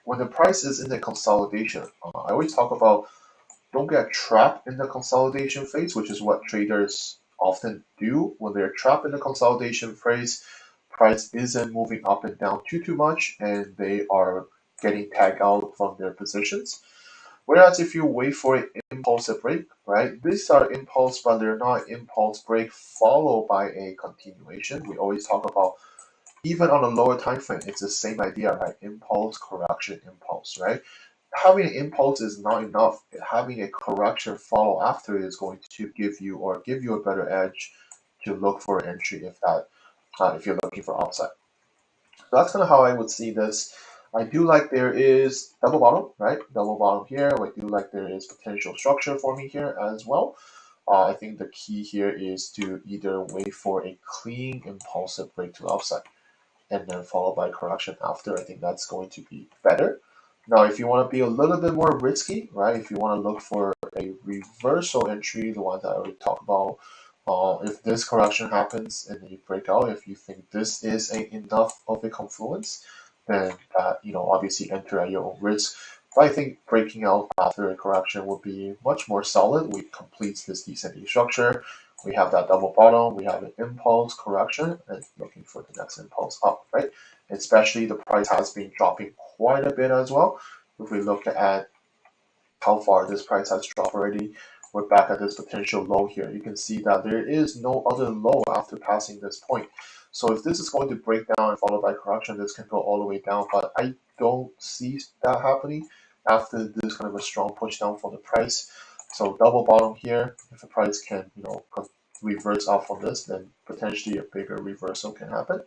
when the price is in the consolidation, I always talk about don't get trapped in the consolidation phase, which is what traders often do when they're trapped in the consolidation phase. Price isn't moving up and down too much, and they are getting tagged out from their positions. Whereas if you wait for an impulsive break, right? These are impulse, but they're not impulse break followed by a continuation. We always talk about even on a lower time frame, it's the same idea, right? Impulse, correction, impulse, right? Having an impulse is not enough. Having a correction follow after is going to give you a better edge to look for entry if you're looking for upside. So that's kind of how I would see this. I do like there is double bottom, right? Double bottom here. I do like there is potential structure forming here as well. I think the key here is to either wait for a clean impulsive break to the upside and then followed by correction after. I think that's going to be better. Now, if you want to be a little bit more risky, right? If you want to look for a reversal entry, the one that I already talked about, if this correction happens and you break out, if you think this is enough of a confluence, then obviously enter at your own risk. But I think breaking out after a correction would be much more solid. We complete this descending structure. We have that double bottom. We have an impulse correction and looking for the next impulse up, right? Especially the price has been dropping quite a bit as well. If we look at how far this price has dropped already, we're back at this potential low here. You can see that there is no other low after passing this point. So if this is going to break down and followed by correction, this can go all the way down. But I don't see that happening after this kind of a strong push down for the price. So double bottom here, if the price can, reverse off from this, then potentially a bigger reversal can happen.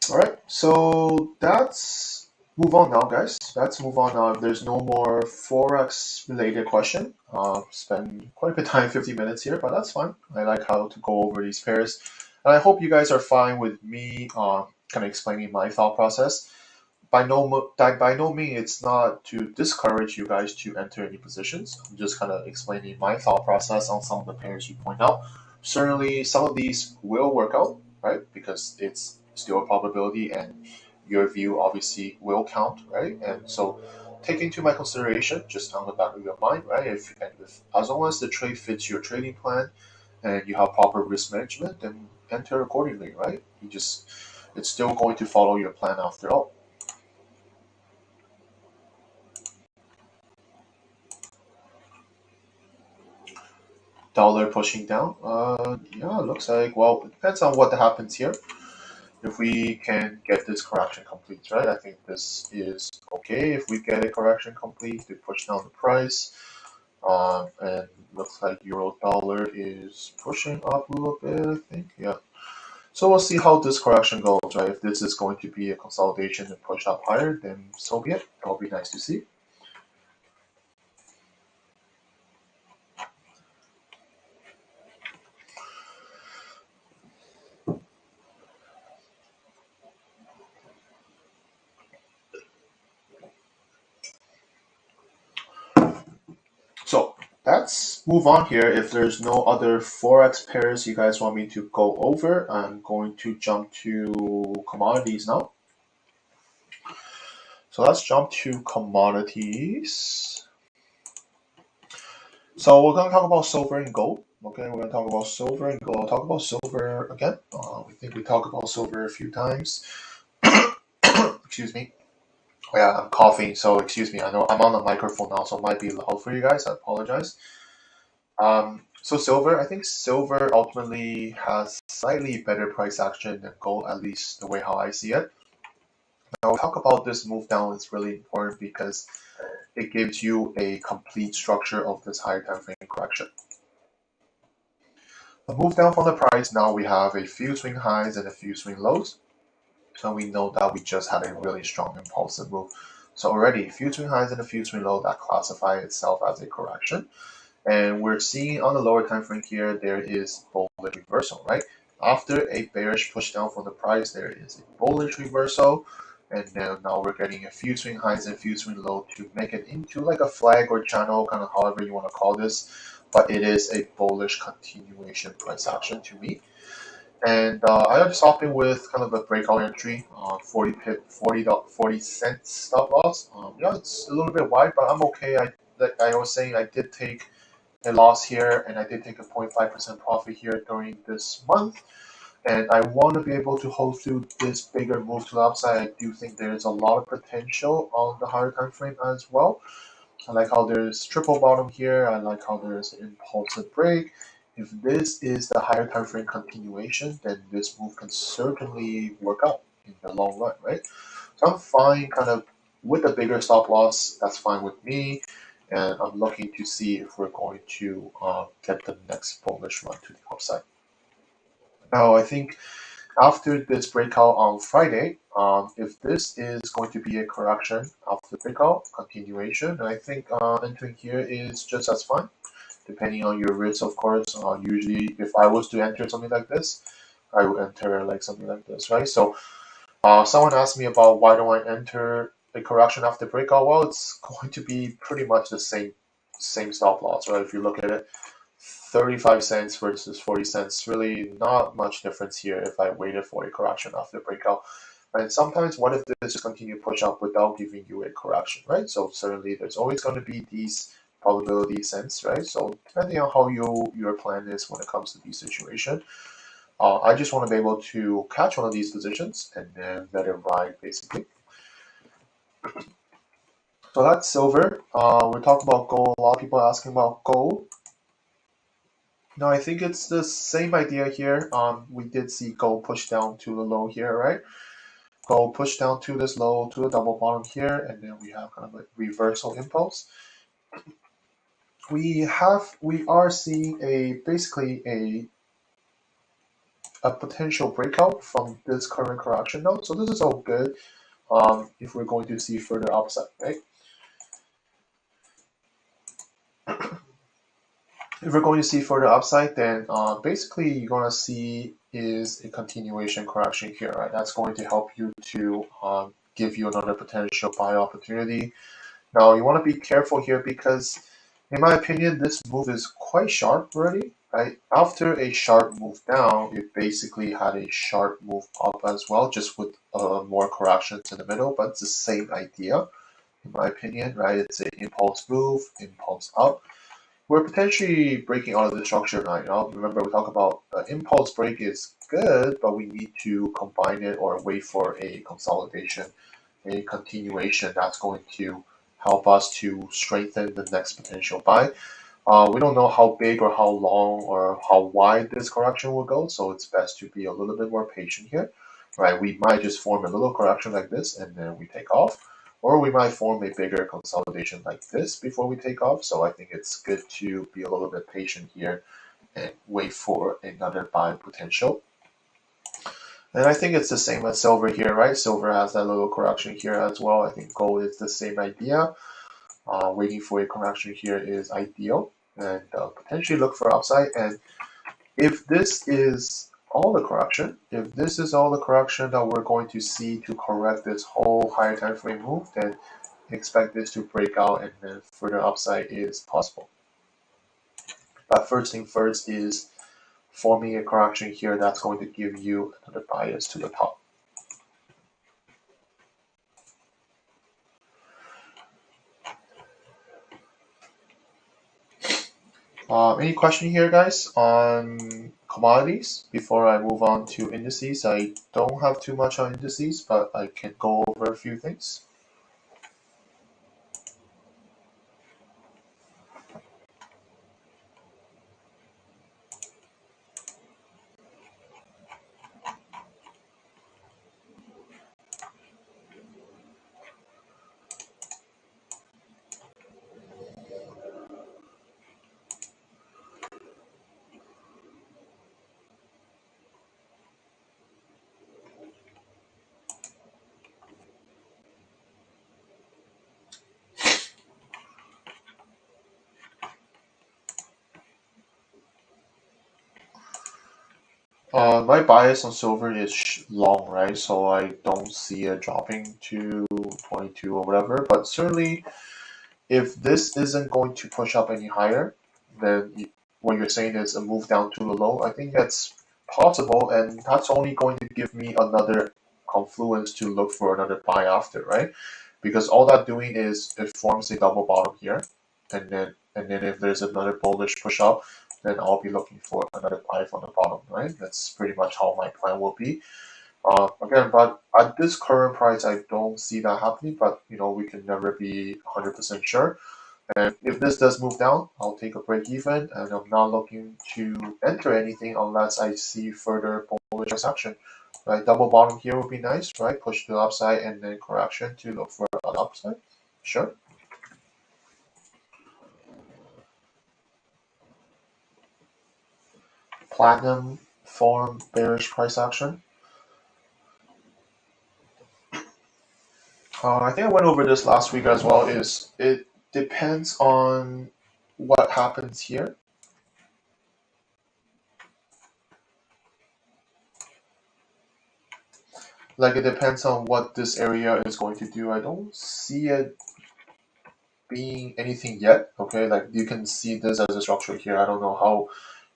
All right, so that's move on now, guys. Let's move on now. If there's no more Forex related question, spend quite a bit of time, 50 minutes here, but that's fine. I like how to go over these pairs. And I hope you guys are fine with me kind of explaining my thought process. by no means it's not to discourage you guys to enter any positions. I'm just kind of explaining my thought process on some of the pairs you point out. Certainly, some of these will work out, right? Because it's still a probability, and your view obviously will count, right? And so, take into my consideration, just on the back of your mind, right? If as long as the trade fits your trading plan, and you have proper risk management, then enter accordingly, right? It's still going to follow your plan after all. Dollar pushing down. Yeah, it looks like, well, it depends on what happens here. If we can get this correction complete, right? I think this is okay. If we get a correction complete, to push down the price. And looks like euro dollar is pushing up a little bit, I think. Yeah. So we'll see how this correction goes, right? If this is going to be a consolidation and push up higher, then so be it. That'll be nice to see. So let's move on here. If there's no other Forex pairs you guys want me to go over, I'm going to jump to commodities now. So let's jump to commodities. So we're going to talk about silver and gold. Okay, we're going to talk about silver and gold. I'll talk about silver again. We think we talked about silver a few times. Excuse me. Oh, yeah, I'm coughing, so excuse me. I know I'm on the microphone now, so it might be loud for you guys. I apologize. So silver, I think silver ultimately has slightly better price action than gold, at least the way how I see it. Now, we'll talk about this move down is really important because it gives you a complete structure of this higher time frame correction. The move down from the price, now we have a few swing highs and a few swing lows. So we know that we just had a really strong impulsive move. So already a few swing highs and a few swing lows that classify itself as a correction. And we're seeing on the lower time frame here, there is bullish reversal, right? After a bearish push down from the price, there is a bullish reversal. And then now we're getting a few swing highs and a few swing lows to make it into like a flag or channel, kind of however you want to call this. But it is a bullish continuation price action to me. And I am stopping with kind of a breakout entry, 40 cents stop loss. Yeah, it's a little bit wide, but I'm okay. Like I was saying, I did take a loss here, and I did take a 0.5% profit here during this month. And I want to be able to hold through this bigger move to the upside. I do think there's a lot of potential on the higher time frame as well. I like how there's triple bottom here. I like how there's an impulsive break. If this is the higher time frame continuation, then this move can certainly work out in the long run, right? So I'm fine kind of with a bigger stop loss. That's fine with me. And I'm looking to see if we're going to get the next bullish run to the upside. Now, I think after this breakout on Friday, if this is going to be a correction after breakout, continuation, and I think entering here is just as fine, depending on your risk, of course. Usually, if I was to enter something like this, I would enter like something like this, right? So, someone asked me about why don't I enter a correction after breakout. Well, it's going to be pretty much the same stop loss, right? If you look at it, 35 cents versus 40 cents, really not much difference here if I waited for a correction after breakout. And sometimes what if this just continue to push up without giving you a correction, right? So certainly there's always going to be these probability cents, right? So depending on how your plan is when it comes to these situations, I just want to be able to catch one of these positions and then let it ride, basically. So that's silver. We're talking about gold. A lot of people are asking about gold. No, I think it's the same idea here. We did see gold push down to the low here, right? Gold push down to this low, to the double bottom here, and then we have kind of a reversal impulse. We are seeing basically a potential breakout from this current correction now. So this is all good if we're going to see further upside, right? If we're going to see further upside, then basically you're going to see is a continuation correction here, right? That's going to help you to give you another potential buy opportunity. Now you want to be careful here because, in my opinion, this move is quite sharp already. Right? After a sharp move down, it basically had a sharp move up as well, just with more corrections in the middle. But it's the same idea, in my opinion. Right? It's an impulse move, impulse up. We're potentially breaking out of the structure right now. Remember, we talk about impulse break is good, but we need to combine it or wait for a consolidation, a continuation that's going to help us to strengthen the next potential buy. We don't know how big or how long or how wide this correction will go, so it's best to be a little bit more patient here, right? We might just form a little correction like this and then we take off, or we might form a bigger consolidation like this before we take off. So I think it's good to be a little bit patient here and wait for another buy potential. And I think it's the same as silver here, right? Silver has that little correction here as well. I think gold is the same idea. Waiting for a correction here is ideal, and potentially look for upside. And if this is all the correction, that we're going to see to correct this whole higher time frame move, then expect this to break out and then further upside is possible. But first thing first is forming a correction here that's going to give you another bias to the top. Any question here, guys, on commodities before I move on to indices? I don't have too much on indices, but I can go over a few things. My bias on silver is long, right? So I don't see it dropping to 22 or whatever. But certainly, if this isn't going to push up any higher, then what you're saying is a move down to the low. I think that's possible, and that's only going to give me another confluence to look for another buy after, right? Because all that doing is it forms a double bottom here, and then if there's another bullish push up, then I'll be looking for another buy from the bottom, right? That's pretty much how my plan will be. Again, but at this current price, I don't see that happening. But we can never be 100% sure. And if this does move down, I'll take a break even, and I'm not looking to enter anything unless I see further bullish price action. Right, double bottom here would be nice, right? Push to the upside and then correction to look for an upside. Sure. Platinum form bearish price action. I think I went over this last week as well. Is it depends on what happens here. Like it depends on what this area is going to do. I don't see it being anything yet. Okay, like you can see this as a structure here. I don't know how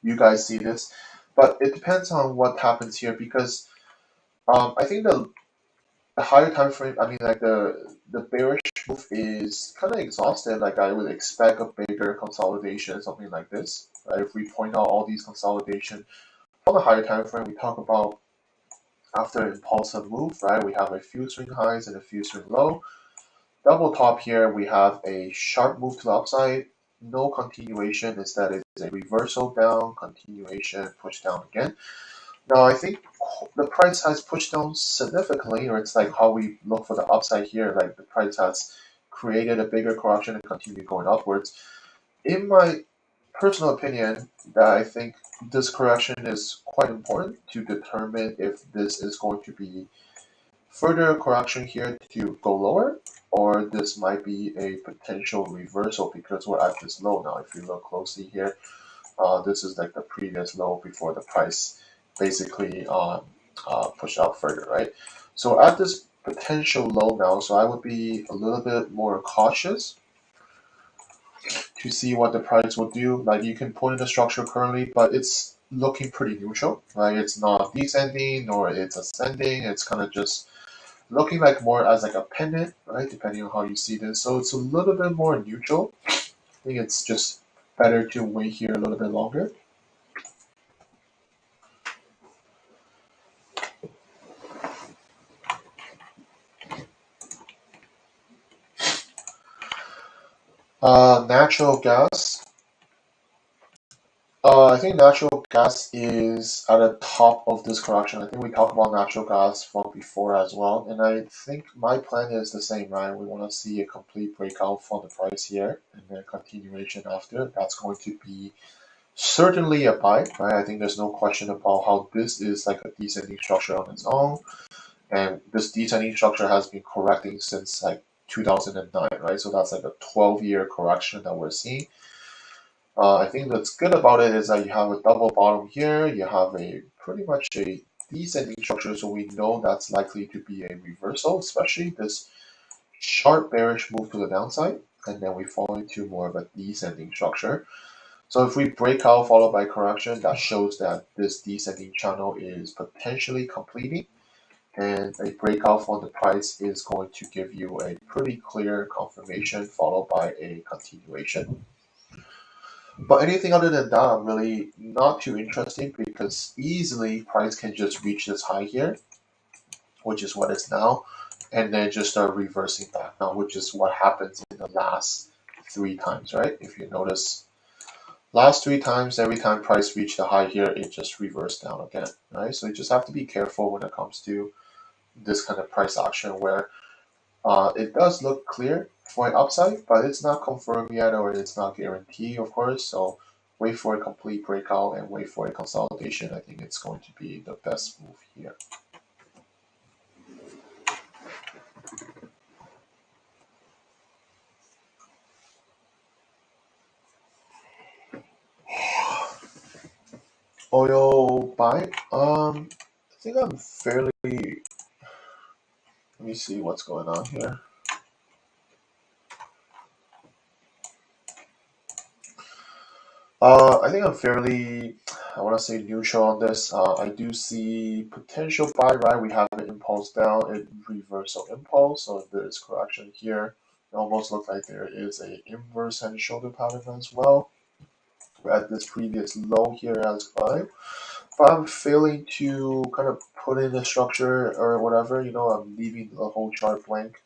you guys see this, but it depends on what happens here because I think the higher time frame. I mean, like the bearish move is kind of exhausted. Like I would expect a bigger consolidation, something like this. Right? If we point out all these consolidation on the higher time frame, we talk about after an impulsive move, right? We have a few swing highs and a few swing low. Double top here, we have a sharp move to the upside, no continuation. Instead, it's a reversal down, continuation, push down again. Now, I think the price has pushed down significantly, or it's like how we look for the upside here. Like the price has created a bigger correction and continued going upwards. In my personal opinion, that I think this correction is quite important to determine if this is going to be further correction here to go lower, or this might be a potential reversal because we're at this low now. If you look closely here, this is like the previous low before the price basically pushed out further, right? So at this potential low now, so I would be a little bit more cautious to see what the price will do. Like you can put in the structure currently, but it's looking pretty neutral, right? It's not descending nor it's ascending. It's kind of just looking like more as like a pendant, right? Depending on how you see this. So it's a little bit more neutral. I think it's just better to wait here a little bit longer. Natural gas. I think natural gas is at the top of this correction. I think we talked about natural gas from before as well, and I think my plan is the same, right? We want to see a complete breakout for the price here, and then continuation after. That's going to be certainly a buy, right? I think there's no question about how this is like a descending structure on its own, and this descending structure has been correcting since like 2009, right? So that's like a 12-year correction that we're seeing. I think what's good about it is that you have a double bottom here. You have a pretty much a descending structure, so we know that's likely to be a reversal, especially this sharp bearish move to the downside, and then we fall into more of a descending structure. So if we break out followed by correction, that shows that this descending channel is potentially completing, and a breakout for the price is going to give you a pretty clear confirmation followed by a continuation. But anything other than that, I'm really not too interested because easily price can just reach this high here, which is what it's now, and then just start reversing back now, which is what happens in the last 3 times, right? If you notice, last 3 times, every time price reached the high here, it just reversed down again, right? So you just have to be careful when it comes to this kind of price action where it does look clear for an upside, but it's not confirmed yet or it's not guaranteed, of course. So wait for a complete breakout and wait for a consolidation. I think it's going to be the best move here. Oil buy. I think I'm fairly. Let me see what's going on here. I think I'm fairly, I want to say neutral on this. I do see potential buy, right? We have an impulse down, a reversal impulse, so if there's correction here. It almost looks like there is a inverse head and shoulder pattern as well. We're at this previous low here as buy. But I'm failing to kind of put in a structure or whatever, I'm leaving the whole chart blank.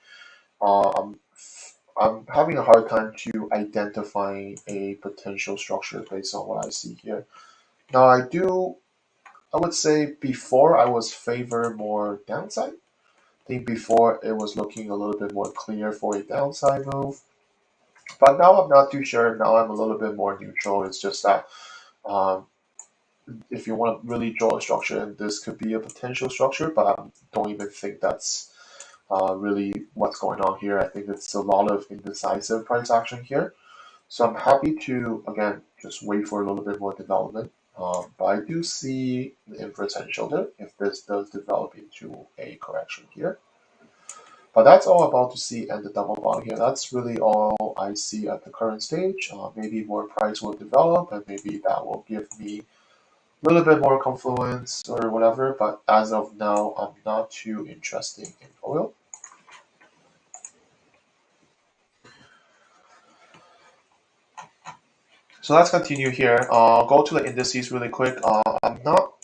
I'm having a hard time to identify a potential structure based on what I see here. Now I would say before I was favor more downside. I think before it was looking a little bit more clear for a downside move. But now I'm not too sure. Now I'm a little bit more neutral. It's just that um, if you want to really draw a structure, and this could be a potential structure, but I don't even think that's really what's going on here. I think it's a lot of indecisive price action here. So I'm happy to, again, just wait for a little bit more development. But I do see the inverse head and shoulder if this does develop into a correction here. But that's all about to see at the double bottom here. That's really all I see at the current stage. Maybe more price will develop and maybe that will give me a little bit more confluence or whatever. But as of now, I'm not too interested in oil. So let's continue here. Go to the indices really quick. I'm not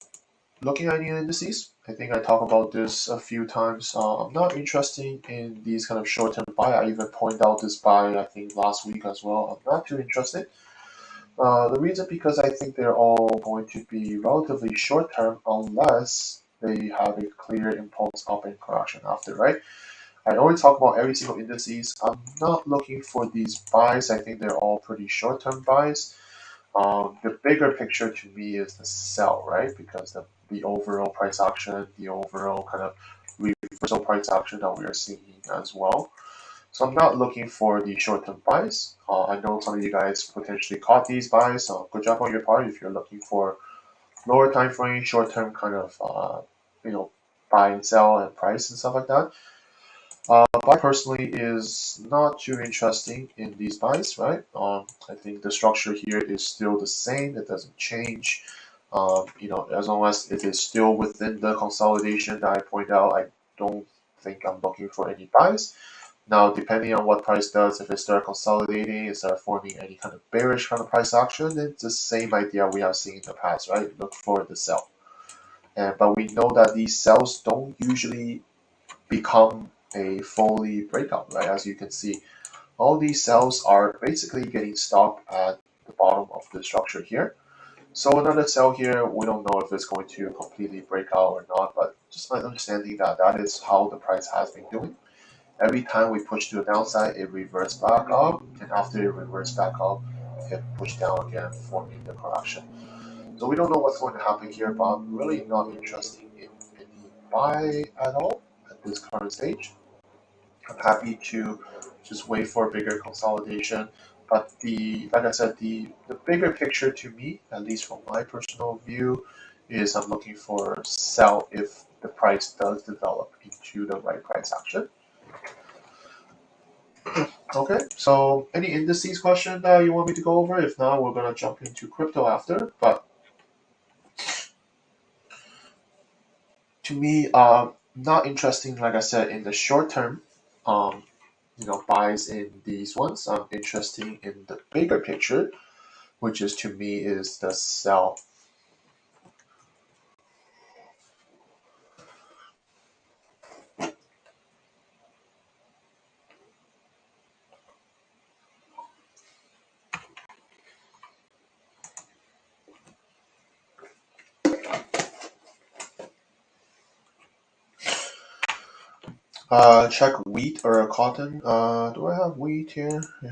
looking at any indices. I think I talked about this a few times. I'm not interested in these kind of short-term buy. I even pointed out this buy, I think, last week as well. I'm not too interested. The reason because I think they're all going to be relatively short-term unless they have a clear impulse up and correction after, right? I always talk about every single indices. I'm not looking for these buys. I think they're all pretty short-term buys. The bigger picture to me is the sell, right? Because the overall price action, the overall kind of reversal price action that we are seeing as well. So I'm not looking for the short-term buys. I know some of you guys potentially caught these buys. So good job on your part if you're looking for lower time frame, short-term kind of buy and sell and price and stuff like that. I personally is not too interesting in these buys, right? I think the structure here is still the same. It doesn't change. As long as it is still within the consolidation that I point out, I don't think I'm looking for any buys. Now, depending on what price does, if it starts consolidating, it starts forming any kind of bearish kind of price action, it's the same idea we have seen in the past, right? Look for the sell. But we know that these sells don't usually become a fully breakout, right? As you can see, all these cells are basically getting stopped at the bottom of the structure here. So another cell here, we don't know if it's going to completely break out or not, but just understanding that that is how the price has been doing. Every time we push to the downside, it reverts back up, and after it reverts back up, it pushed down again, forming the correction. So we don't know what's going to happen here, but I'm really not interested in any buy at all at this current stage. I'm happy to just wait for a bigger consolidation. But like I said, the bigger picture to me, at least from my personal view, is I'm looking for sell if the price does develop into the right price action. Okay, so any indices question that you want me to go over? If not, we're gonna jump into crypto after. But to me, not interesting, like I said, in the short term. Um, buys in these ones. I'm interested in the bigger picture, which is to me is the sell. Check wheat or cotton. Do I have wheat here? Yeah.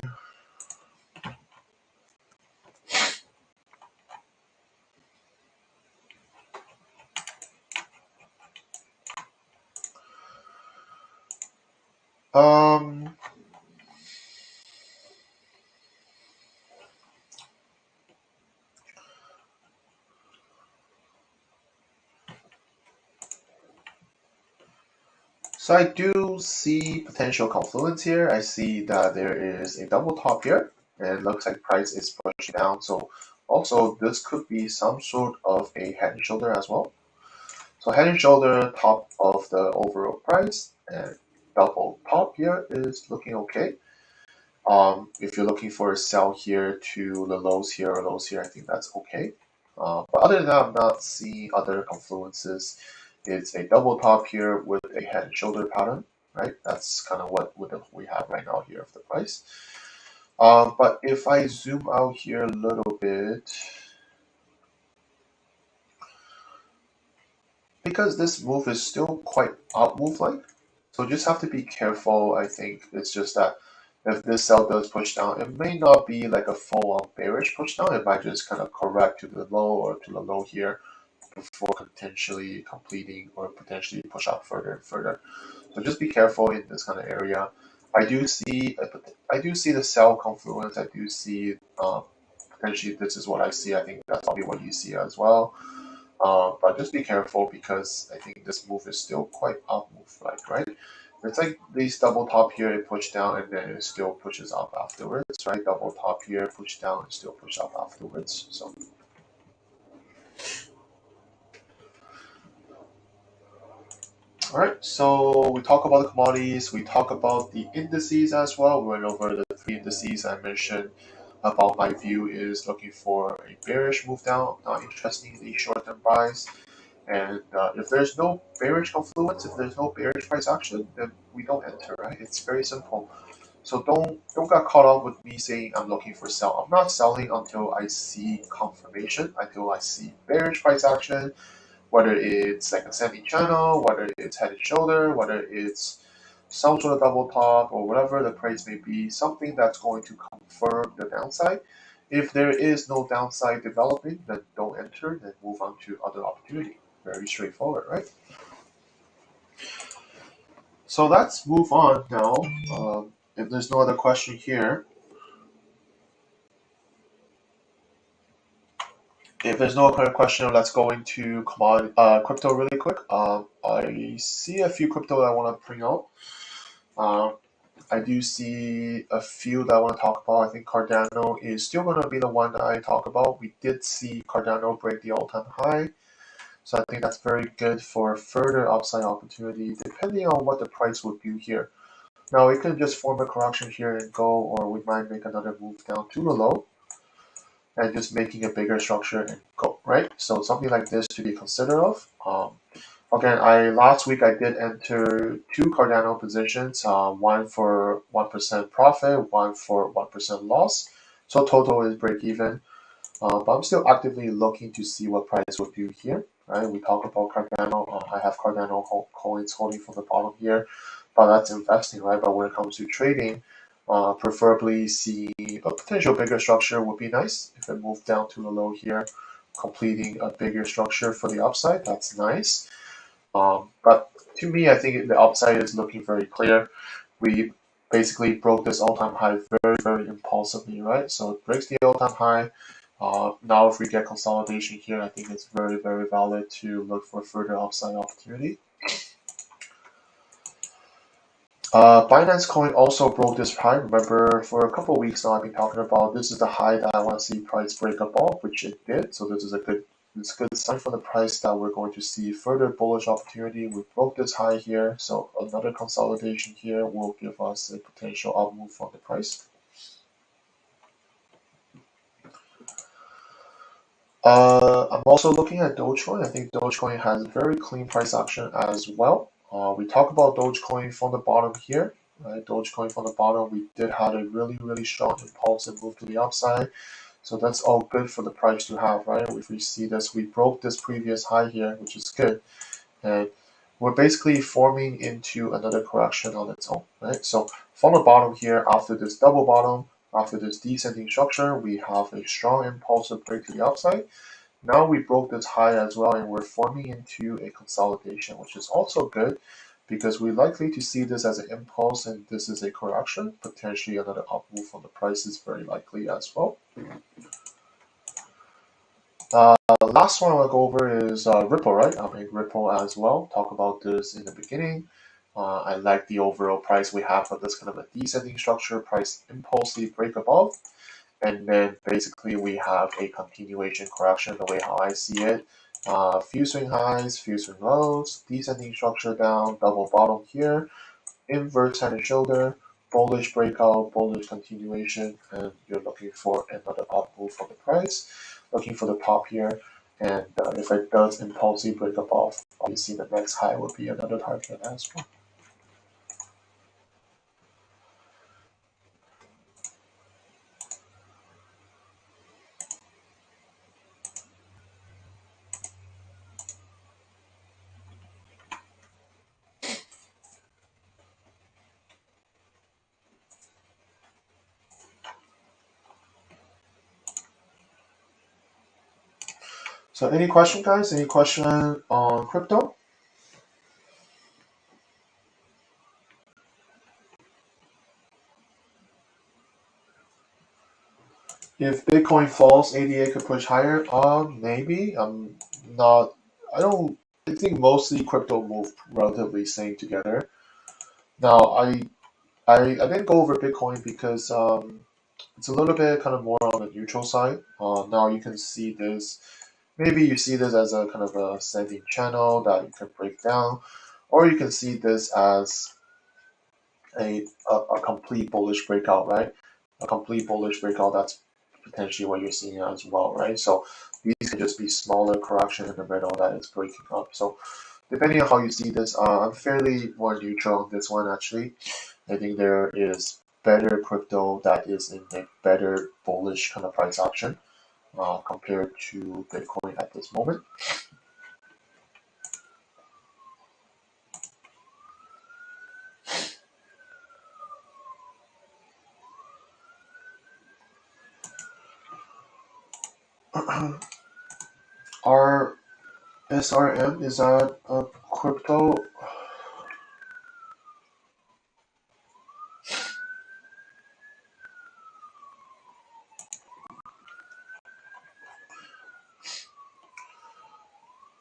Um, so I do see potential confluence here. I see that there is a double top here, and it looks like price is pushing down. So also this could be some sort of a head and shoulder as well. So head and shoulder top of the overall price, and double top here is looking okay. If you're looking for a sell here to the lows here or lows here, I think that's okay. But other than that, I'm not seeing other confluences. It's a double top here with a head and shoulder pattern, right? That's kind of what we have right now here of the price. But if I zoom out here a little bit, because this move is still quite up move like, so just have to be careful. I think it's just that if this sell does push down, it may not be like a full-on bearish push down. It might just kind of correct to the low or to the low here before potentially completing or potentially push up further and further. So just be careful in this kind of area. I do see the sell confluence. I do see potentially this is what I see. I think that's probably what you see as well. But just be careful because I think this move is still quite up move, right? It's like this double top here, it pushed down and then it still pushes up afterwards, right? Double top here, push down and still push up afterwards. So, all right. So we talk about the commodities, we talk about the indices as well. We went over the three indices I mentioned. About my view is looking for a bearish move down, not interested in the short-term buys. And if there's no bearish confluence, if there's no bearish price action, then we don't enter, right? It's very simple. So don't get caught up with me saying I'm looking for sell. I'm not selling until I see confirmation, until I see bearish price action, whether it's like a semi-channel, whether it's head and shoulder, whether it's some sort of double top or whatever the price may be, something that's going to confirm the downside. If there is no downside developing, then don't enter, then move on to other opportunity. Very straightforward, right? So let's move on now. If there's no other question here, if there's no other question, let's go into crypto really quick. I see a few crypto that I want to bring out. I do see a few that I want to talk about. I think Cardano is still going to be the one that I talk about. We did see Cardano break the all-time high. So I think that's very good for further upside opportunity, depending on what the price would do here. Now, it could just form a correction here and go, or we might make another move down to the low and just making a bigger structure and go, right? So something like this to be considered of. Again, last week I did enter two Cardano positions, one for 1% profit, one for 1% loss. So total is break even. But I'm still actively looking to see what price would do here, right? We talk about Cardano. I have Cardano coins holding from the bottom here, but that's investing, right? But when it comes to trading, preferably see a potential bigger structure would be nice. If it moved down to the low here, completing a bigger structure for the upside, that's nice. But to me, I think the upside is looking very clear. We basically broke this all-time high very, very impulsively, right? So it breaks the all-time high. Now, if we get consolidation here, I think it's very, very valid to look for further upside opportunity. Binance Coin also broke this high. Remember, for a couple of weeks now, I've been talking about this is the high that I want to see price break above, which it did. So this is a good sign for the price that we're going to see further bullish opportunity. We broke this high here, so another consolidation here will give us a potential up move on the price. I'm also looking at Dogecoin. I think Dogecoin has very clean price action as well. We talk about Dogecoin from the bottom here, right? Dogecoin from the bottom, we did have a really, really strong impulsive move to the upside. So that's all good for the price to have, right? If we see this, we broke this previous high here, which is good. And we're basically forming into another correction on its own, right? So from the bottom here, after this double bottom, after this descending structure, we have a strong impulsive break to the upside. Now we broke this high as well, and we're forming into a consolidation, which is also good because we're likely to see this as an impulse, and this is a correction. Potentially another up move on the price is very likely as well. Last one I want to go over is Ripple, right? I mean, Ripple as well. Talk about this in the beginning. I like the overall price we have for this kind of a descending structure, price impulsively break above. And then basically we have a continuation correction the way how I see it. Few swing highs, few swing lows, descending structure down, double bottom here, inverse head and shoulder, bullish breakout, bullish continuation, and you're looking for another up move for the price. Looking for the top here, and if it does impulsively break above, obviously the next high will be another target as well. So any question, guys? Any question on crypto? If Bitcoin falls, ADA could push higher. Maybe. I'm not. I don't. I think mostly crypto move relatively same together. Now, I didn't go over Bitcoin because it's a little bit kind of more on the neutral side. Now you can see this. Maybe you see this as a kind of a ascending channel that you can break down, or you can see this as a complete bullish breakout, right? A complete bullish breakout, that's potentially what you're seeing as well, right? So these can just be smaller correction in the middle that is breaking up. So depending on how you see this, I'm fairly more neutral on this one actually. I think there is better crypto that is in a better bullish kind of price action compared to Bitcoin at this moment. Our SRM, is that a crypto?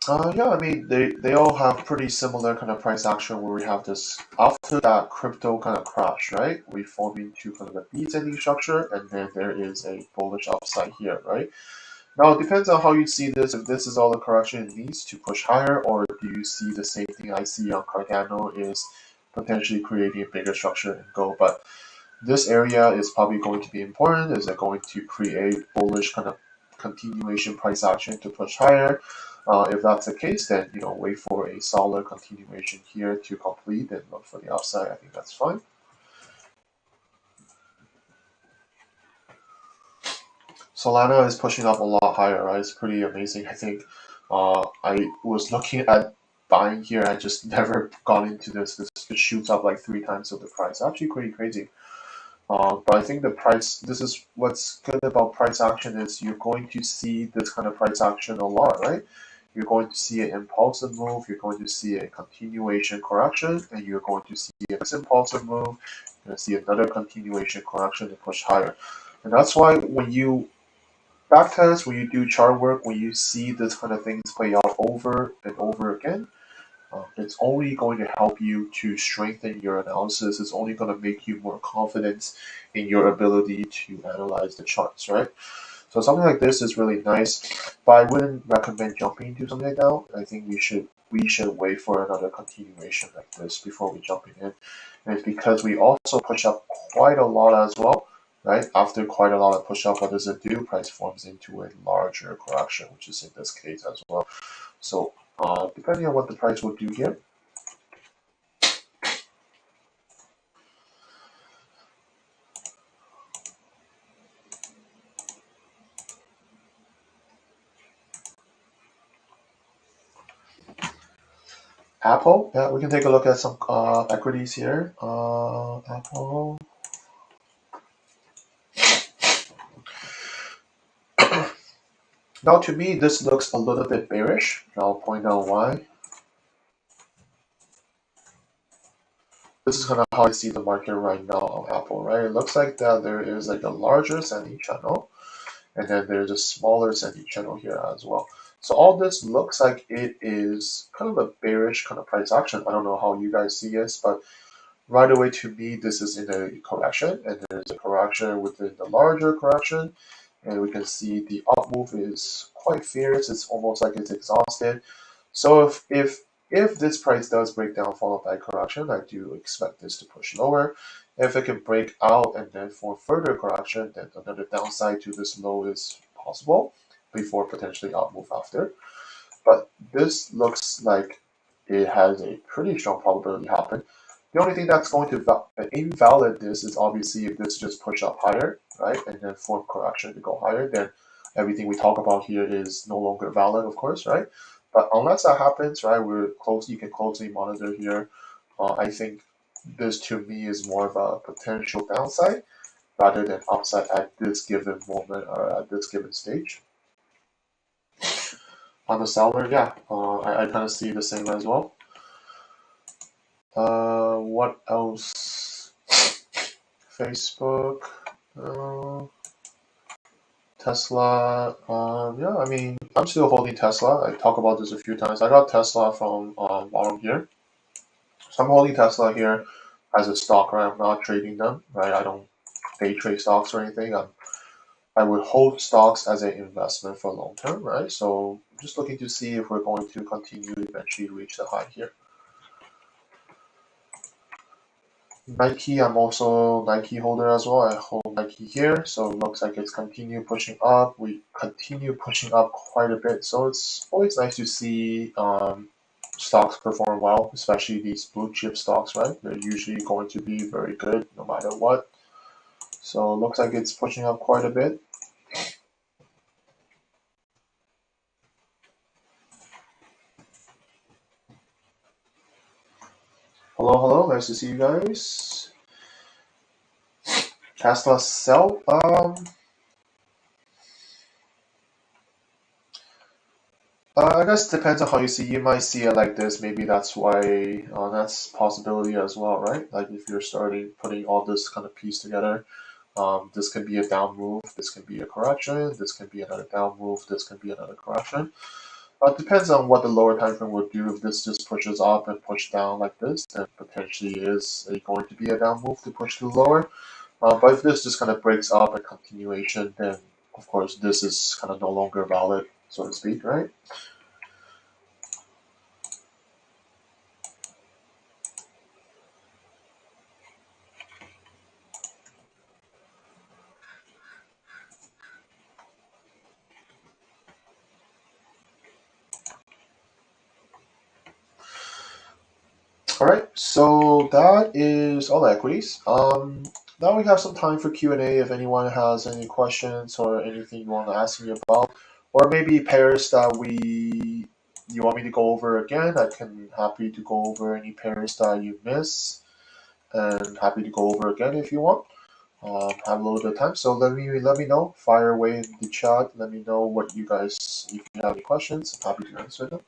Yeah, I mean they all have pretty similar kind of price action where we have this after that crypto kind of crash, right? We form into kind of a descending structure, and then there is a bullish upside here, right? Now it depends on how you see this. If this is all the correction it needs to push higher, or do you see the same thing I see on Cardano is potentially creating a bigger structure and go? But this area is probably going to be important. Is it going to create bullish kind of continuation price action to push higher? If that's the case, then wait for a solid continuation here to complete and look for the upside. I think that's fine. Solana is pushing up a lot higher, right? It's pretty amazing. I think I was looking at buying here. I just never got into this. This shoots up like 3 times of the price. Actually, pretty crazy. But I think the price, this is what's good about price action is you're going to see this kind of price action a lot, right? You're going to see an impulsive move, you're going to see a continuation correction, and you're going to see a impulsive move, you're going to see another continuation correction to push higher. And that's why when you backtest, when you do chart work, when you see this kind of things play out over and over again, it's only going to help you to strengthen your analysis. It's only going to make you more confident in your ability to analyze the charts, right? So something like this is really nice, but I wouldn't recommend jumping into something like that. I think we should wait for another continuation like this before we jumping in. And it's because we also push up quite a lot as well, right? After quite a lot of push up, what does it do? Price forms into a larger correction, which is in this case as well. So depending on what the price will do here. Apple, yeah, we can take a look at some equities here. Apple. Now, to me, this looks a little bit bearish. I'll point out why. This is kind of how I see the market right now on Apple, right? It looks like that there is like a larger ascending channel, and then there's a smaller ascending channel here as well. So all this looks like it is kind of a bearish kind of price action. I don't know how you guys see this, but right away to me, this is in a correction, and there's a correction within the larger correction, and we can see the up move is quite fierce. It's almost like it's exhausted. So if this price does break down followed by correction, I do expect this to push lower. If it can break out and then for further correction, then another downside to this low is possible before potentially up move after. But this looks like it has a pretty strong probability to happen. The only thing that's going to invalid this is obviously if this just push up higher, right, and then form correction to go higher, then everything we talk about here is no longer valid, of course, right? But unless that happens, right, you can closely monitor here. I think this to me is more of a potential downside rather than upside at this given moment or at this given stage. On the seller, yeah, I kind of see the same as well. What else? Facebook, Tesla. Yeah, I mean, I'm still holding Tesla. I talked about this a few times. I got Tesla from bottom here. So I'm holding Tesla here as a stock, right? I'm not trading them, right? I don't day trade stocks or anything. I would hold stocks as an investment for long term, right? So I'm just looking to see if we're going to continue to eventually reach the high here. Nike, I'm also Nike holder as well. I hold Nike here, so it looks like it's continue pushing up. We continue pushing up quite a bit, so it's always nice to see stocks perform well, especially these blue chip stocks, right? They're usually going to be very good no matter what. So it looks like it's pushing up quite a bit. Hello, hello, nice to see you guys. Tesla sell. I guess depends on how you see. You might see it like this. Maybe that's why that's possibility as well, right? Like if you're starting putting all this kind of piece together, this can be a down move. This can be a correction. This can be another down move. This can be another correction. Depends on what the lower time frame would do. If this just pushes up and push down like this, then potentially is going to be a down move to push to lower. But if this just kind of breaks up a continuation, then of course this is kind of no longer valid, so to speak, right? All right, so that is all the equities. Now we have some time for Q&A if anyone has any questions or anything you want to ask me about, or maybe pairs that you want me to go over again. I can happy to go over any pairs that you miss, and happy to go over again if you want. Have a little bit of time, so let me know. Fire away in the chat. Let me know what you guys, if you have any questions. I'm happy to answer them.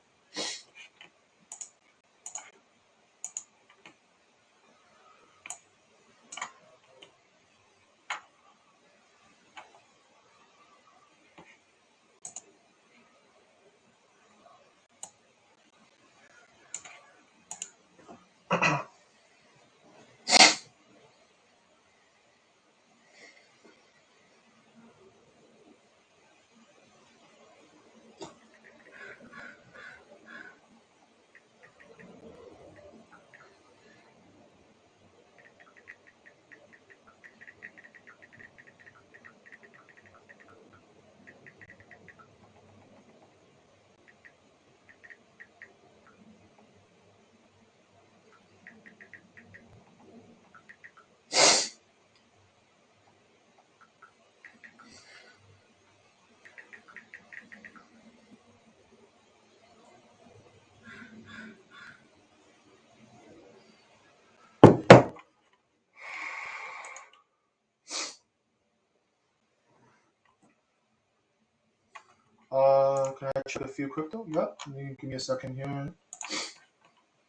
Can I check a few crypto? Yep. Give me a second here.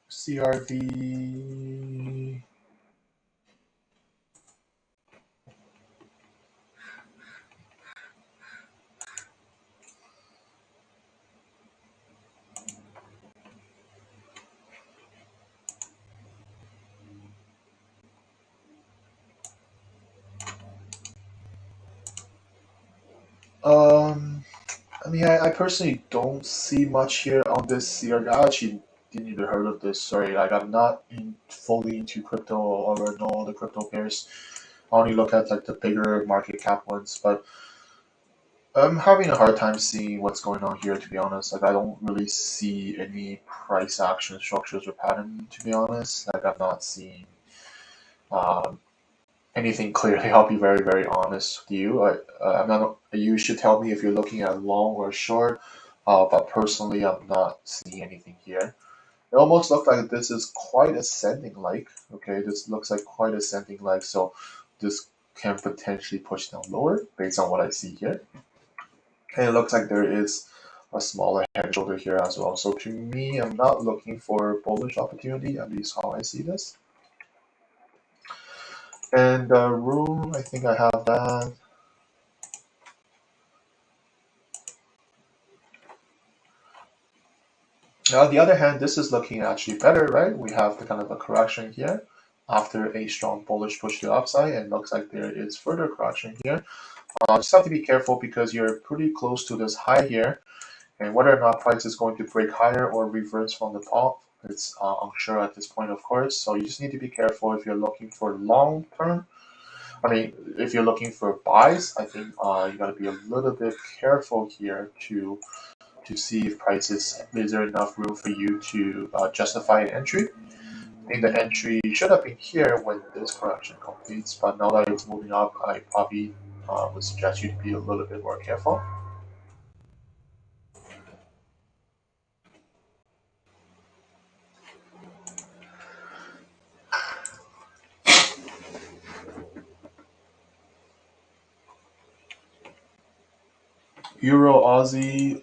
CRV. I mean, I personally don't see much here on this CRV. I actually didn't even heard of this. Sorry, like I'm not fully into crypto or know all the crypto pairs. I only look at like the bigger market cap ones, but I'm having a hard time seeing what's going on here, to be honest. Like, I don't really see any price action structures or pattern, to be honest. Like, I'm not seeing um, anything clearly. I'll be very, very honest with you. I'm not. You should tell me if you're looking at long or short. But personally, I'm not seeing anything here. It almost looks like this is quite ascending like. Okay, this looks like quite ascending like. So this can potentially push down lower based on what I see here. And it looks like there is a smaller head and shoulder here as well. So to me, I'm not looking for bullish opportunity, at least how I see this. And room, I think I have that. Now, on the other hand, this is looking actually better, right? We have the kind of a correction here after a strong bullish push to the upside, and looks like there is further correction here. Just have to be careful because you're pretty close to this high here, and whether or not price is going to break higher or reverse from the top, it's unsure at this point, of course. So you just need to be careful if you're looking for long term. I mean, if you're looking for buys, I think you got to be a little bit careful here to see if prices is there enough room for you to justify an entry. I think the entry should have been here when this correction completes, but now that it's moving up, I probably would suggest you to be a little bit more careful. Euro Aussie.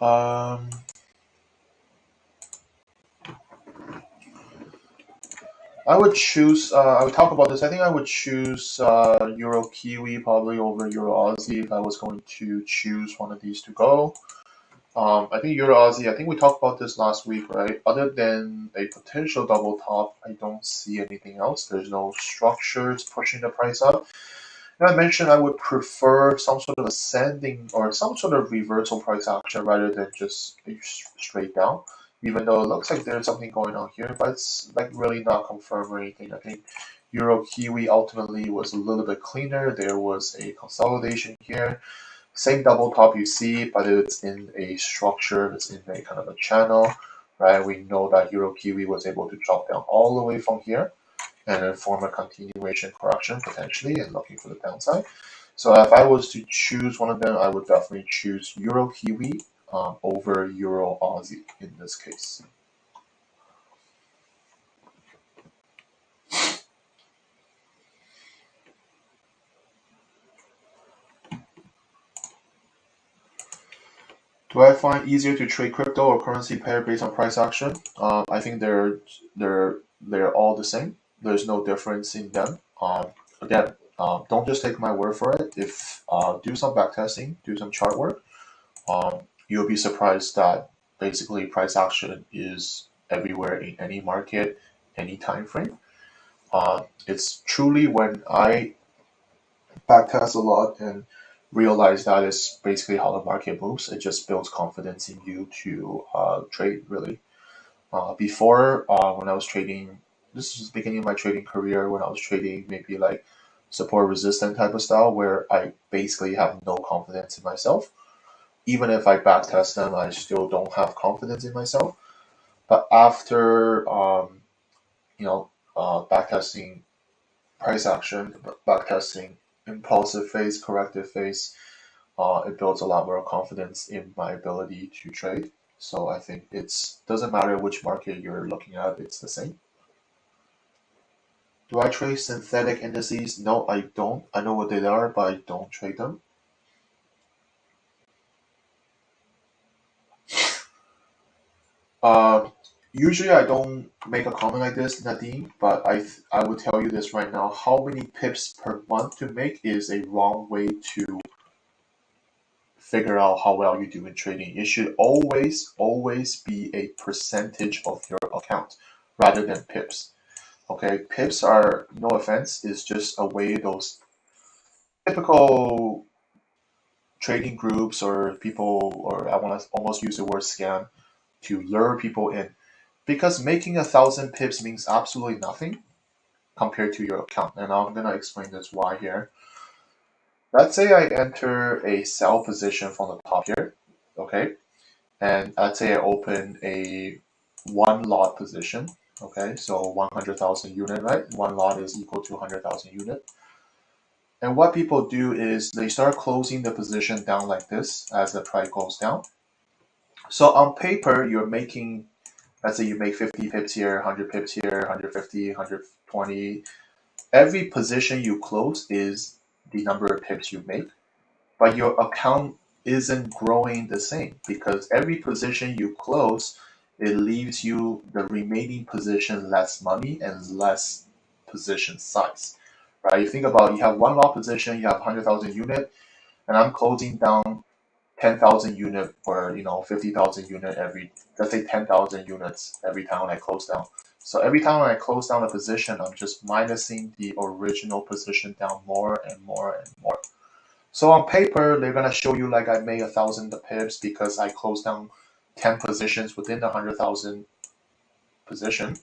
I would choose. I would talk about this. I think I would choose Euro Kiwi probably over Euro Aussie if I was going to choose one of these to go. I think Euro Aussie, I think we talked about this last week, right? Other than a potential double top, I don't see anything else. There's no structures pushing the price up. And I mentioned I would prefer some sort of ascending or some sort of reversal price action rather than just a straight down. Even though it looks like there's something going on here, but it's like really not confirmed or anything. I think Euro Kiwi ultimately was a little bit cleaner. There was a consolidation here. Same double top you see, but it's in a structure, it's in a kind of a channel, right? We know that Euro Kiwi was able to drop down all the way from here and then form a continuation correction potentially and looking for the downside. So if I was to choose one of them, I would definitely choose Euro Kiwi over Euro Aussie in this case. Do I find easier to trade crypto or currency pair based on price action? I think they're all the same. There's no difference in them. Again, don't just take my word for it. If do some back testing, do some chart work, you'll be surprised that basically price action is everywhere in any market, any time frame. It's truly when I backtest a lot and realize that is basically how the market moves. It just builds confidence in you to trade really. Before, when I was trading, this was the beginning of my trading career when I was trading maybe like support resistant type of style where I basically have no confidence in myself. Even if I backtest them, I still don't have confidence in myself. But after, backtesting price action, backtesting impulsive phase, corrective phase, it builds a lot more confidence in my ability to trade. So I think it's doesn't matter which market you're looking at, it's the same. Do I trade synthetic indices? No, I don't. I know what they are, but I don't trade them. Uh, Usually I don't make a comment like this, Nadine, but I will tell you this right now. How many pips per month to make is a wrong way to figure out how well you do in trading. It should always be a percentage of your account rather than pips. Okay, pips are, no offense, is just a way those typical trading groups or people, or I want to almost use the word scam to lure people in. Because making 1,000 pips means absolutely nothing compared to your account. And I'm gonna explain this why here. Let's say I enter a sell position from the top here, okay? And let's say I open a one lot position, okay? So 100,000 unit, right? One lot is equal to 100,000 unit. And what people do is they start closing the position down like this as the price goes down. So on paper, you're making, let's say you make 50 pips here, 100 pips here, 150, 120. Every position you close is the number of pips you make, but your account isn't growing the same because every position you close, it leaves you the remaining position less money and less position size. Right? You think about you have one lot position, you have 100,000 unit, and I'm closing down 10,000 unit or 50,000 unit every, let's say 10,000 units every time I close down. So every time I close down a position, I'm just minusing the original position down more and more and more. So on paper, they're gonna show you like I made 1,000 pips because I closed down 10 positions within the 100,000 position.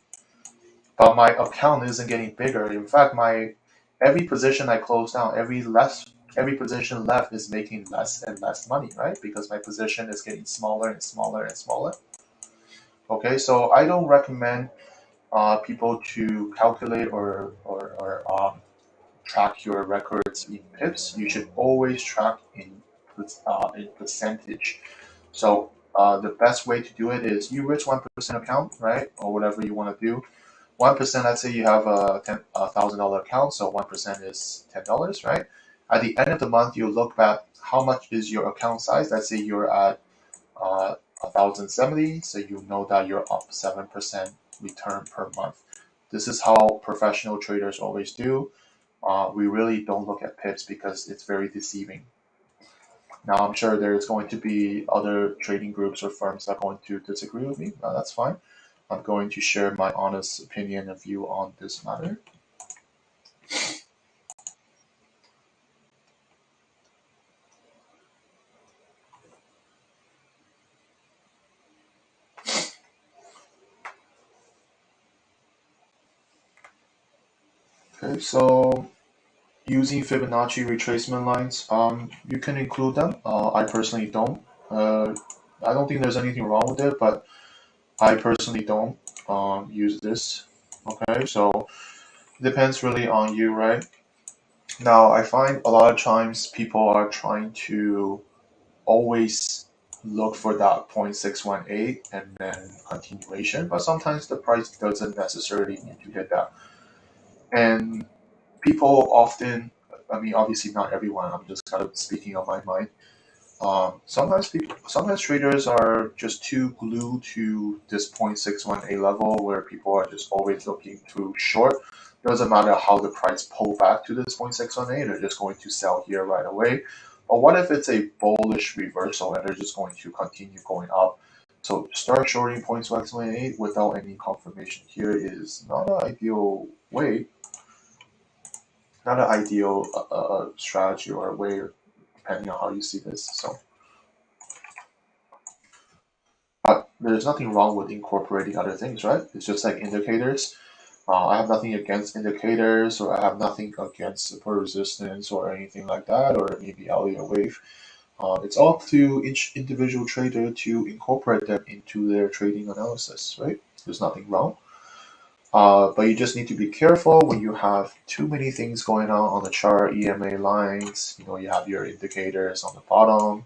But my account isn't getting bigger. In fact, my every position I close down, every position left is making less and less money, right? Because my position is getting smaller and smaller and smaller. Okay, so I don't recommend people to calculate or track your records in pips. You should always track in percentage. So the best way to do it is you reach 1% account, right, or whatever you want to do. 1%, let's say you have a $1,000 account, so 1% is $10, right? At the end of the month, you look back how much is your account size. Let's say you're at 1,070, so you know that you're up 7% return per month. This is how professional traders always do. We really don't look at pips because it's very deceiving. Now, I'm sure there's going to be other trading groups or firms that are going to disagree with me. That's fine. I'm going to share my honest opinion and view on this matter. Okay, so using Fibonacci retracement lines, you can include them. I personally don't. I don't think there's anything wrong with it, but I personally don't use this. Okay, so it depends really on you, right? Now, I find a lot of times people are trying to always look for that 0.618 and then continuation, but sometimes the price doesn't necessarily need to hit that. And people often, I mean, obviously not everyone, I'm just kind of speaking on my mind. Sometimes traders are just too glued to this 0.618 level where people are just always looking to short. Doesn't matter how the price pull back to this 0.618, they're just going to sell here right away. But what if it's a bullish reversal and they're just going to continue going up? So start shorting 0.618 without any confirmation here is not an ideal way, not an ideal strategy or way, depending on how you see this. So. But there's nothing wrong with incorporating other things, right? It's just like indicators. I have nothing against indicators, or I have nothing against support resistance or anything like that, or maybe Elliott wave. It's up to each individual trader to incorporate them into their trading analysis, right? There's nothing wrong. But you just need to be careful when you have too many things going on the chart, EMA lines. You have your indicators on the bottom.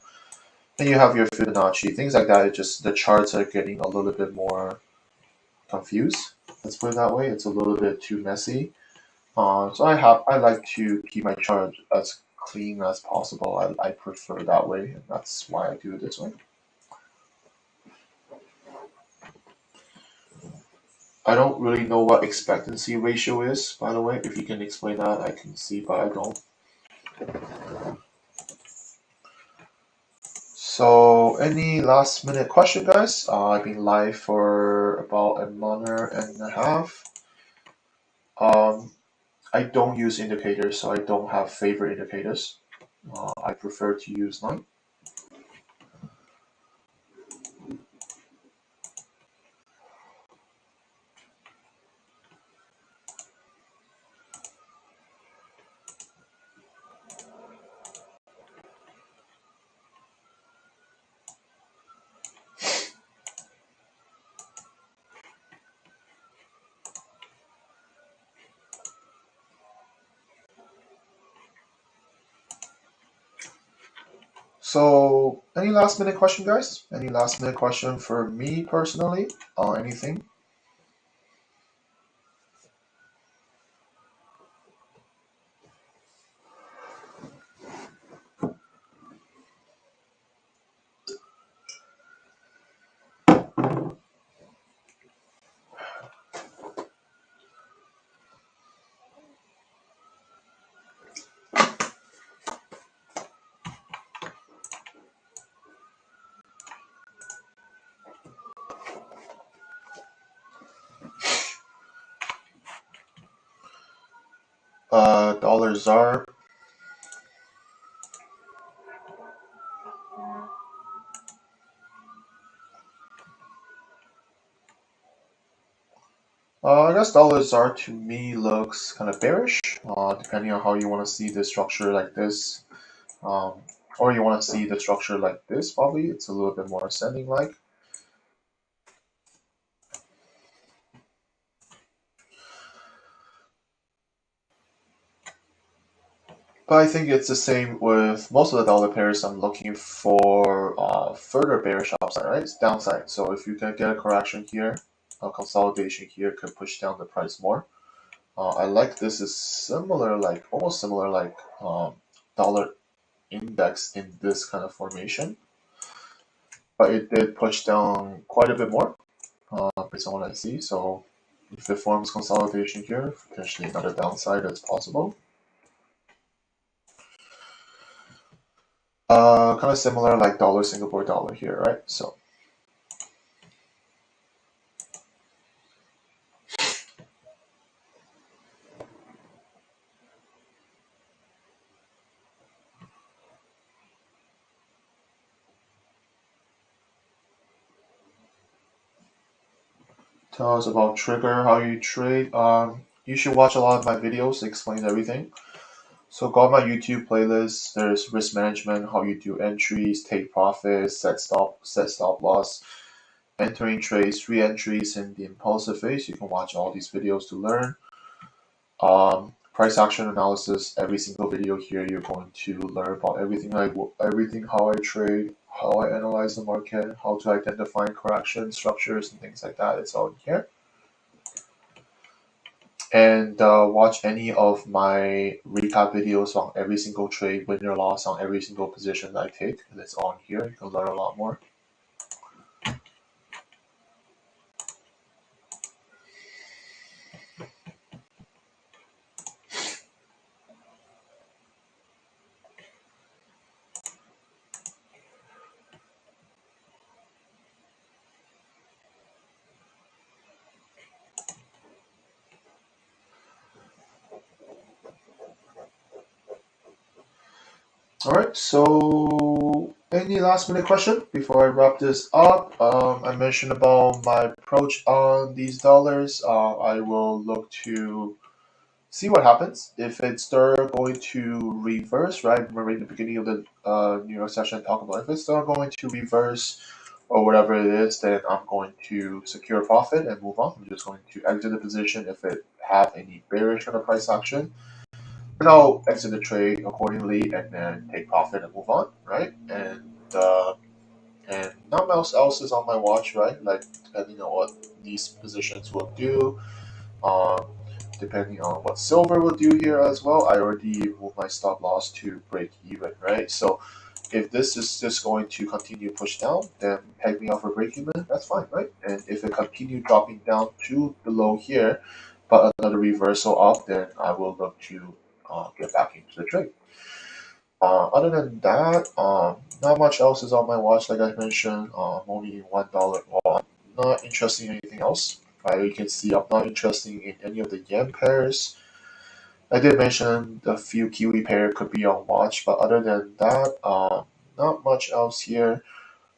Then you have your Fibonacci, things like that. It just the charts are getting a little bit more confused. Let's put it that way. It's a little bit too messy. So I like to keep my chart as clean as possible. I prefer that way, and that's why I do it this way. I don't really know what expectancy ratio is, by the way. If you can explain that, I can see, but I don't. So, any last minute question, guys? I've been live for about a month and a half. I don't use indicators, so I don't have favorite indicators. I prefer to use none. So, any last minute question, guys? Any last minute question for me personally? Anything? Dollar ZAR. I guess dollar ZAR to me looks kind of bearish, depending on how you want to see the structure like this. Um, or you want to see the structure like this, probably. It's a little bit more ascending like. But I think it's the same with most of the dollar pairs. I'm looking for further bearish upside, right? It's downside. So if you can get a correction here, a consolidation here could push down the price more. I like this is similar, like almost similar, like dollar index in this kind of formation, but it did push down quite a bit more based on what I see. So if it forms consolidation here, potentially another downside is possible. kind of similar like dollar, Singapore dollar here, right? So tell us about trigger, how you trade. You should watch a lot of my videos, explain everything. So go on my YouTube playlist. There's risk management, how you do entries, take profits, set stop loss, entering trades, re-entries in the impulsive phase. You can watch all these videos to learn. Price action analysis. Every single video here, you're going to learn about everything how I trade, how I analyze the market, how to identify correction structures and things like that. It's all in here. And watch any of my recap videos on every single trade, win or loss on every single position that I take. That's all in here. You can learn a lot more. All right, so any last minute question before I wrap this up? I mentioned about my approach on these dollars. I will look to see what happens. If it start going to reverse, right? Remember in the beginning of the New York session, I talked about if it start going to reverse or whatever it is, then I'm going to secure profit and move on. I'm just going to exit the position if it have any bearish kind of price action. And I'll exit the trade accordingly and then take profit and move on, right? And not much else is on my watch, right? Like depending on what these positions will do, um, depending on what silver will do here as well. I already moved my stop loss to break even, right? So if this is just going to continue push down, then peg me off for break even. That's fine, right? And if it continue dropping down to below here, but another reversal up, then I will look to get back into the trade. Other than that, not much else is on my watch. Like I mentioned, only $1. Well, I'm not interested in anything else. Right? You can see I'm not interested in any of the yen pairs. I did mention a few Kiwi pair could be on watch, but other than that, not much else here.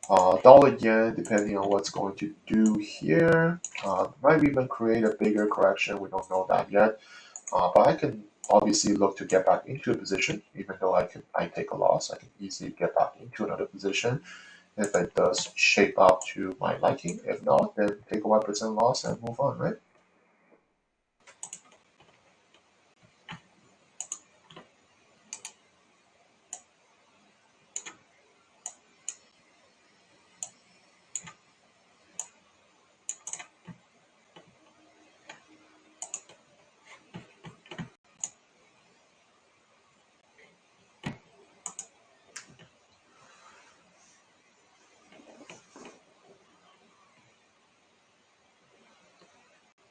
Dollar yen, depending on what's going to do here, might even create a bigger correction. We don't know that yet. But I can obviously look to get back into a position, even though I take a loss. I can easily get back into another position if it does shape up to my liking. If not, then take a 1% loss and move on, right?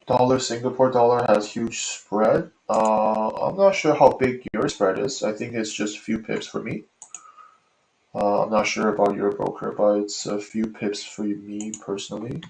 Dollar Singapore dollar has huge spread. I'm not sure how big your spread is. I think it's just a few pips for me. I'm not sure about your broker, but it's a few pips for me personally.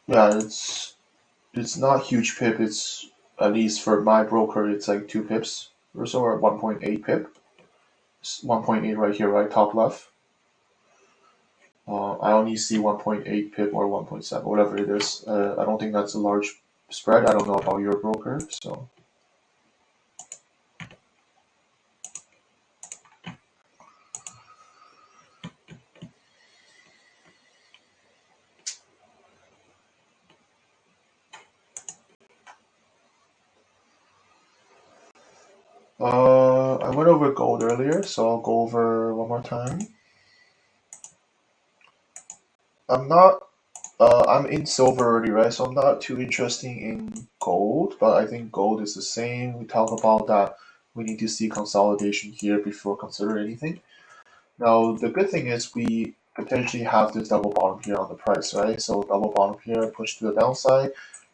Yeah, it's not huge pip. It's at least for my broker, it's like 2 pips or so, or 1.8 pip. It's 1.8 right here, right top left. I only see 1.8 pip or 1.7, whatever it is. I don't think that's a large spread. I don't know about your broker, so. I went over gold earlier, so I'll go over one more time. I'm not I'm in silver already, right? So I'm not too interested in gold, but I think gold is the same. We talk about that we need to see consolidation here before consider anything. Now, the good thing is we potentially have this double bottom here on the price, right? So double bottom here, push to the downside,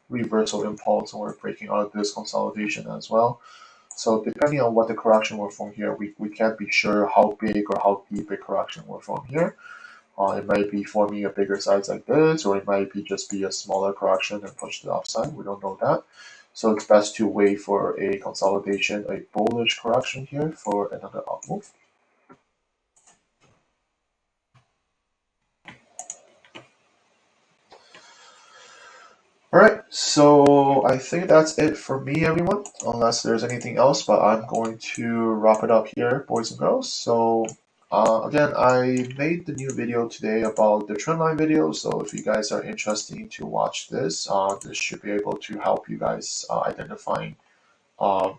reversal impulse, and we're breaking out of this consolidation as well. So depending on what the correction will form here, we can't be sure how big or how deep a correction will form here. It might be forming a bigger size like this, or it might be just be a smaller correction and push to the upside. We don't know that. So it's best to wait for a consolidation, a bullish correction here for another up move. Alright, so I think that's it for me, everyone, unless there's anything else, but I'm going to wrap it up here, boys and girls. So again, I made the new video today about the trendline video, so if you guys are interested to watch this, this should be able to help you guys identifying um,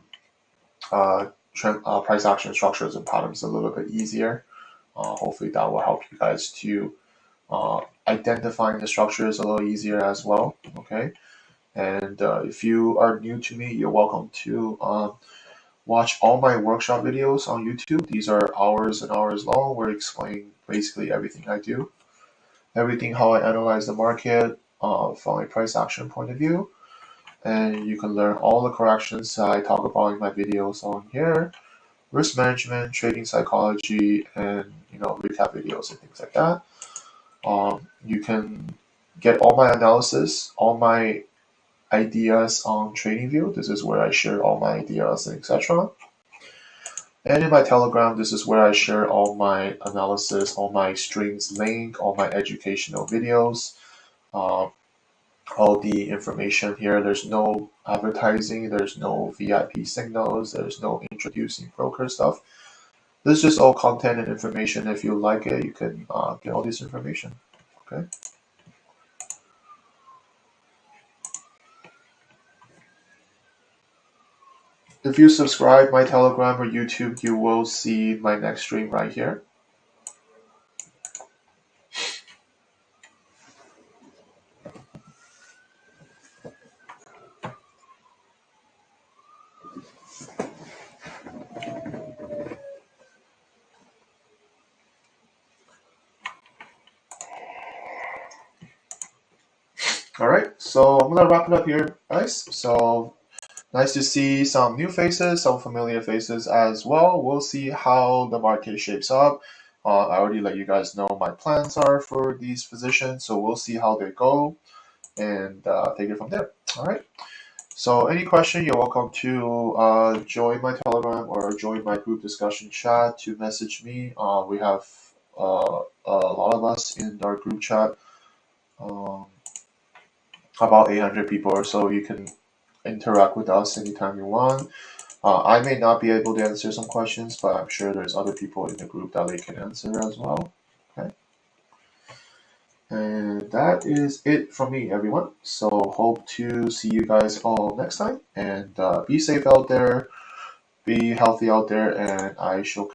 price action structures and patterns a little bit easier. Hopefully that will help you guys to identifying the structures a little easier as well, okay? And if you are new to me, you're welcome to watch all my workshop videos on YouTube. These are hours and hours long, where I explain basically everything I do, everything how I analyze the market from a price action point of view. And you can learn all the corrections I talk about in my videos on here, risk management, trading psychology, and recap videos and things like that. You can get all my analysis, all my ideas on TradingView. This is where I share all my ideas and etc. And in my Telegram, this is where I share all my analysis, all my streams link, all my educational videos, all the information here. There's no advertising, there's no VIP signals, there's no introducing broker stuff. This is just all content and information. If you like it, you can get all this information. Okay. If you subscribe my Telegram or YouTube, you will see my next stream right here. Alright, so I'm gonna wrap it up here, guys. So nice to see some new faces, some familiar faces as well. We'll see how the market shapes up. I already let you guys know my plans are for these positions, so we'll see how they go and take it from there. Alright, so any question, you're welcome to join my Telegram or join my group discussion chat to message me. We have a lot of us in our group chat. About 800 people or so. You can interact with us anytime you want. I may not be able to answer some questions, but I'm sure there's other people in the group that they can answer as well. Okay. And that is it from me, everyone. So hope to see you guys all next time. And be safe out there, be healthy out there, and I shall